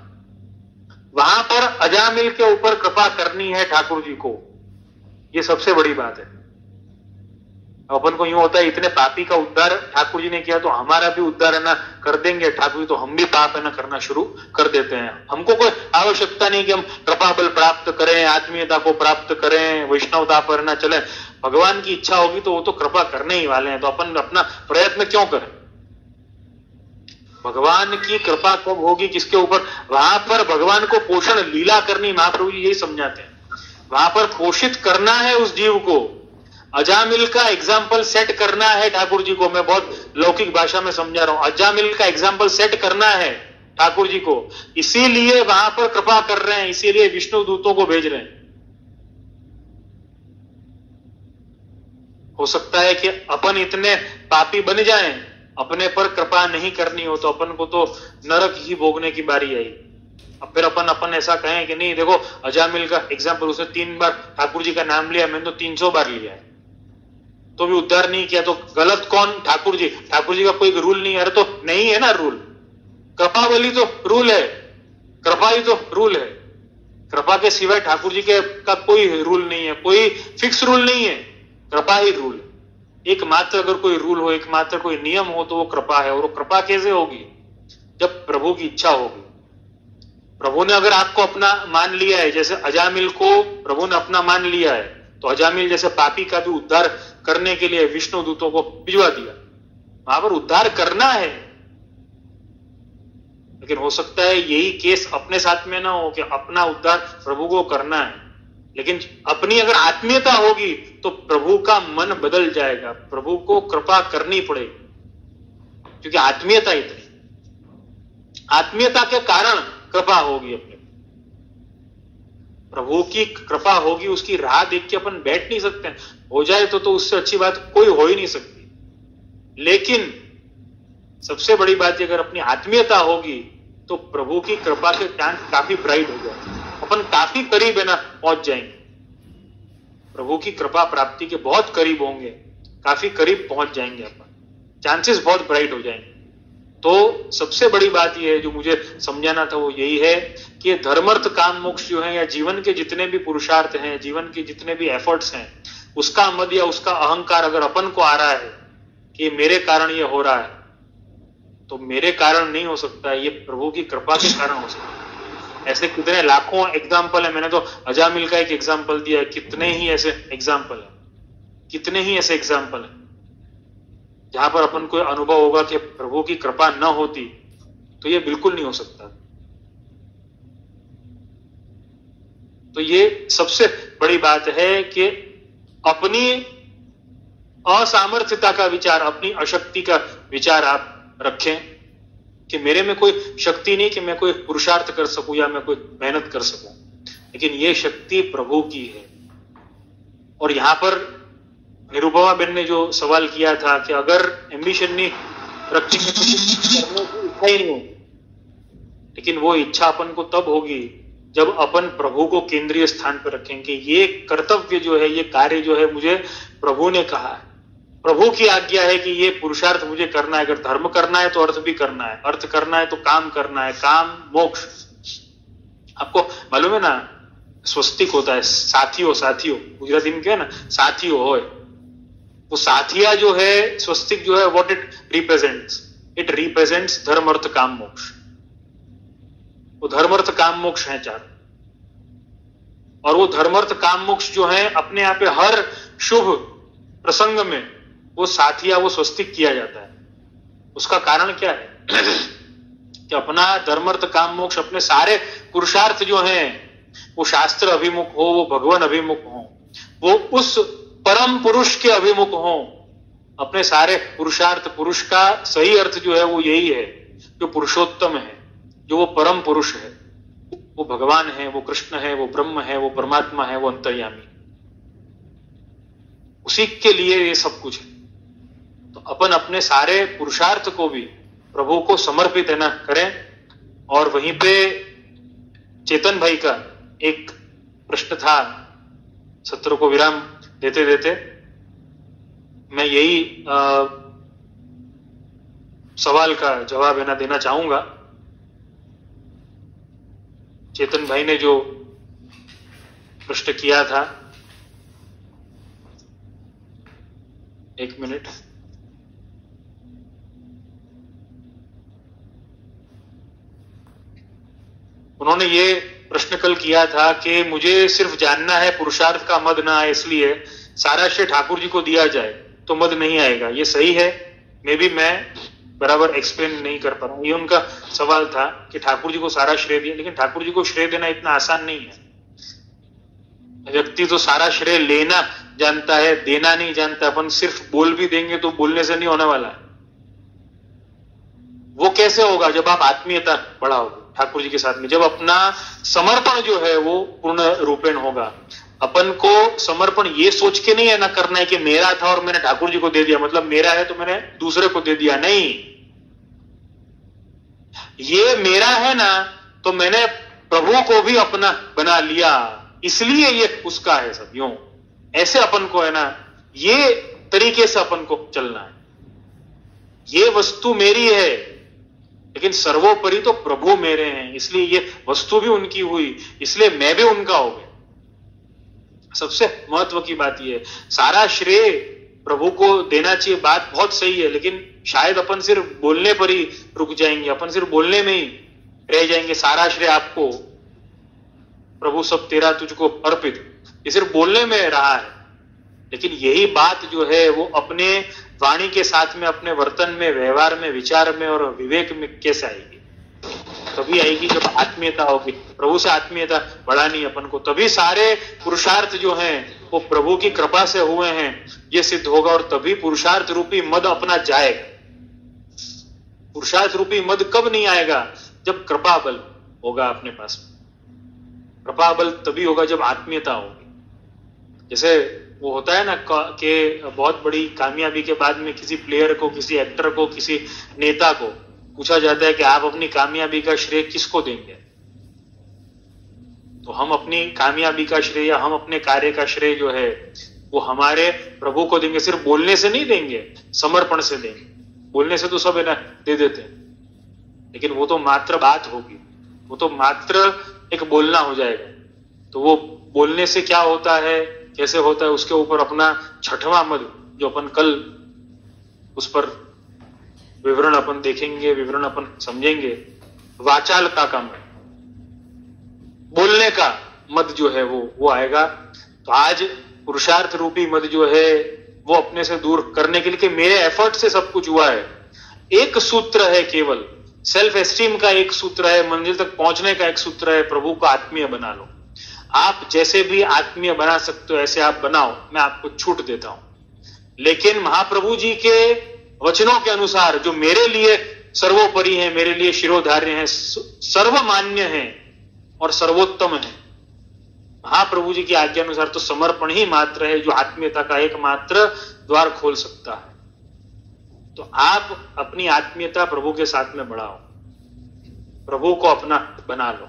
वहां पर अजामिल के ऊपर कृपा करनी है ठाकुर जी को, ये सबसे बड़ी बात है। अपन को यूं होता है इतने पापी का उद्धार ठाकुर जी ने किया तो हमारा भी उद्धार है ना कर देंगे ठाकुर जी, तो हम भी पाप है ना करना शुरू कर देते हैं। हमको कोई आवश्यकता नहीं कि हम कृपा बल प्राप्त करें, आत्मीयता को प्राप्त करें, वैष्णवता पर ना चले। भगवान की इच्छा होगी तो वो तो कृपा करने ही वाले हैं, तो अपन अपना प्रयत्न क्यों करें? भगवान की कृपा कब होगी किसके ऊपर? वहां पर भगवान को पोषण लीला करनी, महाप्रभु जी यही समझाते हैं। वहां पर पोषित करना है उस जीव को, अजामिल का एग्जाम्पल सेट करना है ठाकुर जी को। मैं बहुत लौकिक भाषा में समझा रहा हूं, अजामिल का एग्जाम्पल सेट करना है ठाकुर जी को, इसीलिए वहां पर कृपा कर रहे हैं, इसीलिए विष्णु दूतों को भेज रहे हैं। हो सकता है कि अपन इतने पापी बन जाएं, अपने पर कृपा नहीं करनी हो, तो अपन को तो नरक ही भोगने की बारी आई। अब फिर अपन ऐसा कहें कि नहीं देखो अजामिल का एग्जाम्पल, उसने 3 बार ठाकुर जी का नाम लिया, मैंने तो 300 बार लिया है, तो भी उद्धार नहीं किया, तो गलत कौन? ठाकुर जी। ठाकुर जी का कोई रूल नहीं है। अरे तो नहीं है ना रूल, कृपा बली तो रूल है, कृपा ही तो रूल है। कृपा के सिवाय ठाकुर जी के का कोई रूल नहीं है, कोई फिक्स रूल नहीं है, कृपा ही रूल है। एकमात्र अगर कोई रूल हो, एकमात्र कोई नियम हो तो वो कृपा है। और वो कृपा कैसे होगी? जब प्रभु की इच्छा होगी। प्रभु ने अगर आपको अपना मान लिया है, जैसे अजामिल को प्रभु ने अपना मान लिया है, तो अजामिल जैसे पापी का भी उद्धार करने के लिए विष्णु दूतों को भिजवा दिया। वहां पर उद्धार करना है, लेकिन हो सकता है यही केस अपने साथ में ना हो कि अपना उद्धार प्रभु को करना है, लेकिन अपनी अगर आत्मीयता होगी तो प्रभु का मन बदल जाएगा, प्रभु को कृपा करनी पड़ेगी, क्योंकि आत्मीयता इतनी, आत्मीयता के कारण कृपा होगी। अपने प्रभु की कृपा होगी, उसकी राह देख के अपन बैठ नहीं सकते। हो जाए तो उससे अच्छी बात कोई हो ही नहीं सकती। लेकिन सबसे बड़ी बात अगर अपनी आत्मीयता होगी तो प्रभु की कृपा के चांस काफी ब्राइट हो जाए, अपन काफी करीब है ना पहुंच जाएंगे, प्रभु की कृपा प्राप्ति के बहुत करीब होंगे, काफी करीब पहुंच जाएंगे अपन, चांसेस बहुत ब्राइट हो जाएंगे। तो सबसे बड़ी बात यह है जो मुझे समझाना था वो यही है कि धर्मार्थ काम मोक्ष जो है, या जीवन के जितने भी पुरुषार्थ हैं, जीवन के जितने भी एफर्ट्स हैं, उसका मद या उसका अहंकार अगर अपन को आ रहा है कि मेरे कारण ये हो रहा है, तो मेरे कारण नहीं हो सकता है, ये प्रभु की कृपा के कारण हो सकता है। ऐसे कितने लाखों एग्जाम्पल है, मैंने तो अजामिल का एक एग्जाम्पल दिया है, कितने ही ऐसे एग्जाम्पल है, कितने ही ऐसे एग्जाम्पल है जहां पर अपन को अनुभव होगा कि प्रभु की कृपा न होती तो ये बिल्कुल नहीं हो सकता। तो ये सबसे बड़ी बात है कि अपनी असामर्थ्यता का विचार, अपनी अशक्ति का विचार आप रखें कि मेरे में कोई शक्ति नहीं कि मैं कोई पुरुषार्थ कर सकूं या मैं कोई मेहनत कर सकूं, लेकिन ये शक्ति प्रभु की है। और यहां पर निरुपमा बेन ने जो सवाल किया था कि अगर एम्बिशन नहीं रखी तो करने की इच्छा ही नहीं होगी, लेकिन वो इच्छा अपन को तब होगी जब अपन प्रभु को केंद्रीय स्थान पर रखेंगे। ये कर्तव्य जो है, ये कार्य जो है, मुझे प्रभु ने कहा है, प्रभु की आज्ञा है कि ये पुरुषार्थ मुझे करना है। अगर धर्म करना है तो अर्थ भी करना है, अर्थ करना है तो काम करना है, काम मोक्ष। आपको मालूम है ना, स्वस्तिक होता है, साथियों, साथियों गुजराती में क्या है ना, साथियों हो, वो साथिया जो है, स्वस्तिक जो है, व्हाट इट रिप्रेजेंट्स धर्म अर्थ काम मोक्ष। वो धर्म अर्थ काम मोक्ष है 4, और वो धर्म अर्थ काम मोक्ष जो है अपने आप हर शुभ प्रसंग में वो साथिया, वो स्वस्तिक किया जाता है। उसका कारण क्या है कि अपना धर्म अर्थ काम मोक्ष, अपने सारे पुरुषार्थ जो हैं वो शास्त्र अभिमुख हो, वो भगवान अभिमुख हो, वो उस परम पुरुष के अभिमुख हो। अपने सारे पुरुषार्थ, पुरुष का सही अर्थ जो है वो यही है, जो पुरुषोत्तम है, जो वो परम पुरुष है, वो भगवान है, वो कृष्ण है, वो ब्रह्म है, वो परमात्मा है, वो अंतर्यामी, उसी के लिए ये सब कुछ है। तो अपन अपने सारे पुरुषार्थ को भी प्रभु को समर्पित है ना करें। और वहीं पे चेतन भाई का एक प्रश्न था, सत्र को विराम देते देते मैं यही सवाल का जवाब है ना देना चाहूंगा। चेतन भाई ने जो प्रश्न किया था एक मिनट। उन्होंने ये प्रश्न कल किया था कि मुझे सिर्फ जानना है पुरुषार्थ का मद ना आए, इसलिए सारा श्रेय ठाकुर जी को दिया जाए तो मद नहीं आएगा। ये सही है, मे भी मैं बराबर एक्सप्लेन नहीं कर पा रहा हूं। ये उनका सवाल था कि ठाकुर जी को सारा श्रेय दिया, लेकिन ठाकुर जी को श्रेय देना इतना आसान नहीं है। व्यक्ति तो सारा श्रेय लेना जानता है, देना नहीं जानता। अपन सिर्फ बोल भी देंगे तो बोलने से नहीं होने वाला है। वो कैसे होगा? जब आप आत्मीयता बढ़ाओगे ठाकुर जी के साथ में, जब अपना समर्पण जो है वो पूर्ण रूपेण होगा। अपन को समर्पण ये सोच के नहीं है ना करना है कि मेरा था और मैंने ठाकुर जी को दे दिया, मतलब मेरा है तो मैंने दूसरे को दे दिया। नहीं, ये मेरा है ना तो मैंने प्रभु को भी अपना बना लिया, इसलिए ये उसका है सब। यूं ऐसे अपन को है ना, ये तरीके से अपन को चलना है। ये वस्तु मेरी है, लेकिन सर्वोपरि तो प्रभु मेरे हैं, इसलिए ये वस्तु भी उनकी हुई, इसलिए मैं भी उनका हो गया। सबसे महत्व की बात यह है, सारा श्रेय प्रभु को देना चाहिए, बात बहुत सही है, लेकिन शायद अपन सिर्फ बोलने पर ही रुक जाएंगे, अपन सिर्फ बोलने में ही रह जाएंगे। सारा श्रेय आपको प्रभु, सब तेरा तुझको अर्पित, ये सिर्फ बोलने में रहा है, लेकिन यही बात जो है वो अपने वाणी के साथ में, अपने वर्तन में, व्यवहार में, विचार में और विवेक में कैसे आएगी? तभी आएगी जब आत्मीयता होगी। प्रभु से आत्मीयता बढ़ानी अपन को, तभी सारे पुरुषार्थ जो हैं वो प्रभु की कृपा से हुए हैं, ये सिद्ध होगा। और तभी पुरुषार्थ रूपी मद अपना जाएगा। पुरुषार्थ रूपी मद कब नहीं आएगा? जब कृपा बल होगा अपने पास। कृपा बल तभी होगा जब आत्मीयता होगी। जैसे वो होता है ना कि बहुत बड़ी कामयाबी के बाद में किसी प्लेयर को, किसी एक्टर को, किसी नेता को पूछा जाता है कि आप अपनी कामयाबी का श्रेय किसको देंगे? तो हम अपनी कामयाबी का श्रेय या हम अपने कार्य का श्रेय जो है वो हमारे प्रभु को देंगे। सिर्फ बोलने से नहीं देंगे, समर्पण से देंगे। बोलने से तो सब है ना दे देते हैं, लेकिन वो तो मात्र बात होगी, वो तो मात्र एक बोलना हो जाएगा। तो वो बोलने से क्या होता है, कैसे होता है, उसके ऊपर अपना छठवां मद जो अपन कल उस पर विवरण अपन देखेंगे, विवरण अपन समझेंगे। वाचालता का मद, बोलने का मद जो है वो आएगा। तो आज पुरुषार्थ रूपी मद जो है वो अपने से दूर करने के लिए, कि मेरे एफर्ट से सब कुछ हुआ है। एक सूत्र है, केवल सेल्फ एस्टीम का एक सूत्र है, मंजिल तक पहुंचने का एक सूत्र है, प्रभु को आत्मीय बना लो। आप जैसे भी आत्मीय बना सकते हो ऐसे आप बनाओ, मैं आपको छूट देता हूं। लेकिन महाप्रभु जी के वचनों के अनुसार, जो मेरे लिए सर्वोपरि है, मेरे लिए शिरोधार्य है, सर्वमान्य है और सर्वोत्तम है, महाप्रभु जी की आज्ञा अनुसार तो समर्पण ही मात्र है जो आत्मीयता का एकमात्र द्वार खोल सकता है। तो आप अपनी आत्मीयता प्रभु के साथ में बढ़ाओ, प्रभु को अपना बना लो।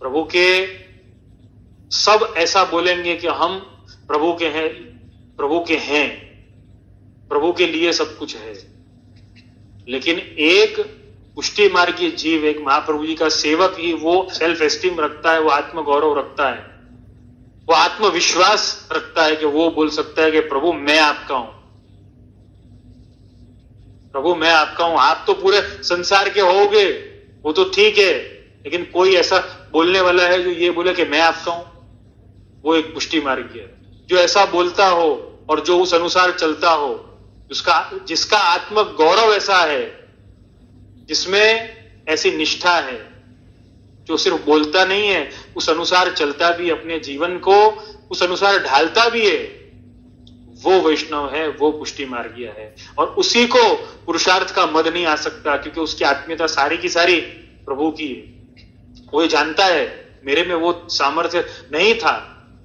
प्रभु के सब ऐसा बोलेंगे कि हम प्रभु के हैं, प्रभु के हैं, प्रभु के लिए सब कुछ है। लेकिन एक पुष्टि मार्गीय जीव, एक महाप्रभु जी का सेवक ही वो सेल्फ एस्टीम रखता है, वो आत्मगौरव रखता है, वो आत्मविश्वास रखता है कि वो बोल सकता है कि प्रभु मैं आपका हूं, प्रभु मैं आपका हूं। आप तो पूरे संसार के होगे, वो तो ठीक है, लेकिन कोई ऐसा बोलने वाला है जो ये बोले कि मैं आपका हूं, वो एक पुष्टि मार्गीय है। जो ऐसा बोलता हो और जो उस अनुसार चलता हो, जिसका आत्मक गौरव ऐसा है, जिसमें ऐसी निष्ठा है, जो सिर्फ बोलता नहीं है, उस अनुसार चलता भी, अपने जीवन को उस अनुसार ढालता भी है, वो वैष्णव है, वो पुष्टि मार्गीय है। और उसी को पुरुषार्थ का मद नहीं आ सकता, क्योंकि उसकी आत्मीयता सारी की सारी प्रभु की है। वो जानता है मेरे में वो सामर्थ्य नहीं था,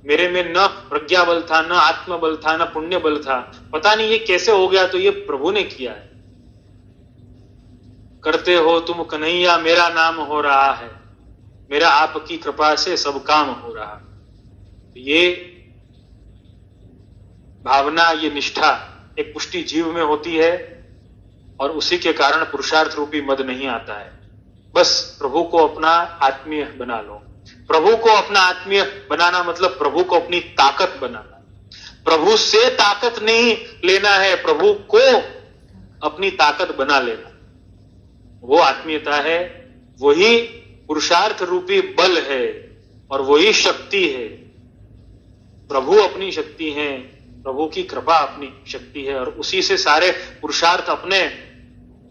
मेरे में न प्रज्ञा बल था, न आत्म बल था, न पुण्य बल था, पता नहीं ये कैसे हो गया, तो ये प्रभु ने किया है। करते हो तुम कन्हैया मेरा नाम हो रहा है, मेरा आपकी कृपा से सब काम हो रहा। ये भावना, ये निष्ठा एक पुष्टि जीव में होती है, और उसी के कारण पुरुषार्थ रूपी मद नहीं आता है। बस प्रभु को अपना आत्मीय बना लो। प्रभु को अपना आत्मीय बनाना मतलब प्रभु को अपनी ताकत बनाना। प्रभु से ताकत नहीं लेना है, प्रभु को अपनी ताकत बना लेना। वो आत्मीयता है, वही पुरुषार्थ रूपी बल है और वही शक्ति है। प्रभु अपनी शक्ति है, प्रभु की कृपा अपनी शक्ति है और उसी से सारे पुरुषार्थ अपने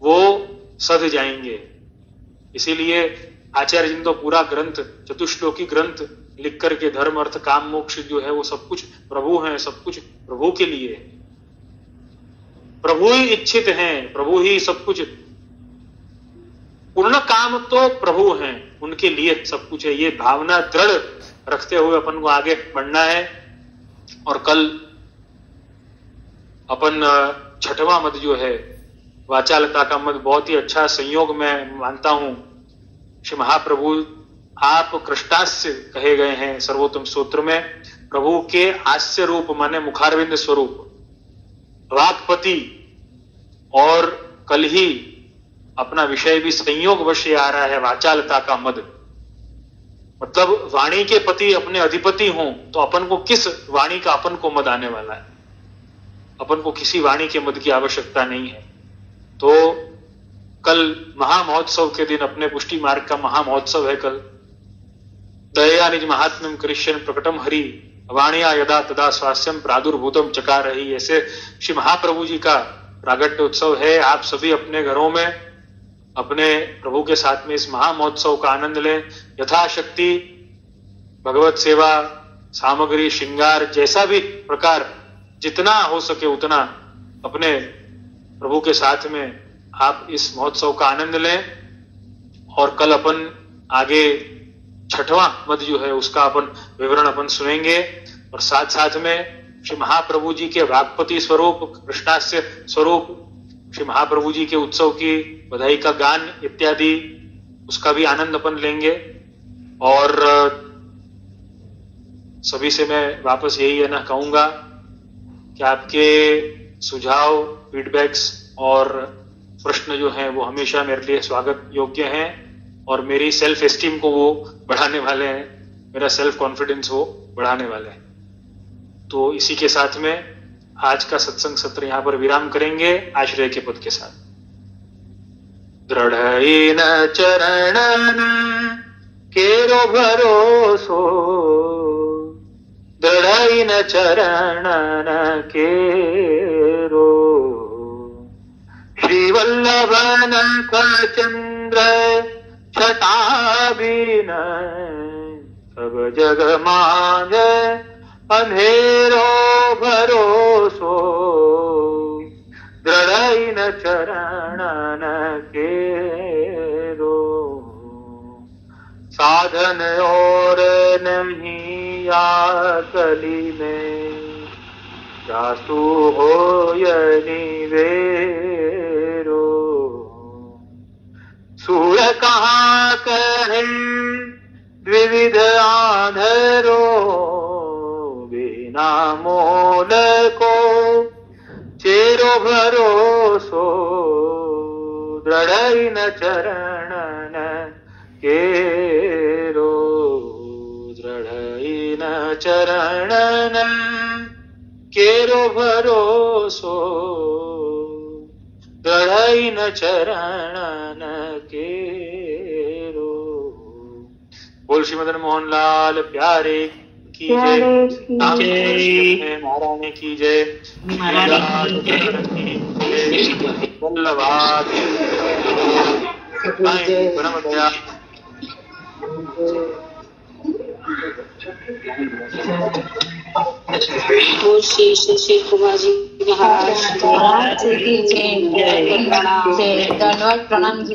वो सध जाएंगे। इसीलिए आचार्य जी ने तो पूरा ग्रंथ, चतुश्लोकी ग्रंथ लिख करके धर्म अर्थ काम मोक्ष जो है वो सब कुछ प्रभु है, सब कुछ प्रभु के लिए है। प्रभु ही इच्छित हैं, प्रभु ही सब कुछ, पूर्ण काम तो प्रभु हैं, उनके लिए सब कुछ है। ये भावना दृढ़ रखते हुए अपन को आगे बढ़ना है। और कल अपन छठवां मद जो है वाचालता का मद बहुत ही अच्छा संयोग मैं मानता हूं। श्री महाप्रभु आप कृष्णास्य कहे गए हैं सर्वोत्तम सूत्र में, प्रभु के हास्य रूप माने मुखारविंद स्वरूप, वाक्पति, और कल ही अपना विषय भी संयोगवश आ रहा है वाचालता का मद। मतलब वाणी के पति अपने अधिपति हों तो अपन को किस वाणी का अपन को मद आने वाला है? अपन को किसी वाणी के मद की आवश्यकता नहीं है। तो कल महामहोत्सव के दिन अपने पुष्टि मार्ग का महामहोत्सव है। कल दया निज महात्म्यम करिष्यन् प्रकटम हरि वाणिया यदा तदा स्वास्यम प्रादुर्भूतम चकार रही। ऐसे श्री महाप्रभु जी का प्रागट्य उत्सव है। आप सभी अपने घरों में अपने प्रभु के साथ में इस महामहोत्सव का आनंद लें। यथाशक्ति भगवत सेवा सामग्री श्रृंगार जैसा भी प्रकार जितना हो सके उतना अपने प्रभु के साथ में आप इस महोत्सव का आनंद लें। और कल अपन आगे छठवां मद जो है उसका अपन विवरण अपन सुनेंगे। और साथ साथ में श्री महाप्रभु जी के वाक्पति स्वरूप, कृष्णास्य स्वरूप, श्री महाप्रभु जी के उत्सव की बधाई का गान इत्यादि उसका भी आनंद अपन लेंगे। और सभी से मैं वापस यही है ना कहूंगा कि आपके सुझाव, फीडबैक्स और प्रश्न जो हैं वो हमेशा मेरे लिए स्वागत योग्य हैं और मेरी सेल्फ एस्टीम को वो बढ़ाने वाले हैं, मेरा सेल्फ कॉन्फिडेंस वो बढ़ाने वाले हैं। तो इसी के साथ में आज का सत्संग सत्र यहाँ पर विराम करेंगे आश्रय के पद के साथ। दृढ़ चरण केरो भरोसो, दृढ़ चरण केरो, श्री वल्लभन चंद्र छटाबीन, सब जग मांझ अंधेरो भरोसो, दृढ़ चरण केरो, साधन और नहीं आकली में, जासु हो निवेरो, सूर कहाँ कहे द्विविध आधरो, बिना मोल को चेरो भरोसो, दृढ़ चरण केरो, दृढ़ चरण केरो भरोसो, दृढ़ चरण केरो। बोल श्री मदन मोहन लाल प्यारे की जय, महारानी की जय, वल्लभाद ब्रह्मद्या। श्री शशि कुमार जी महाराज की जय, प्रणाम, धन्यवाद, प्रणाम जी।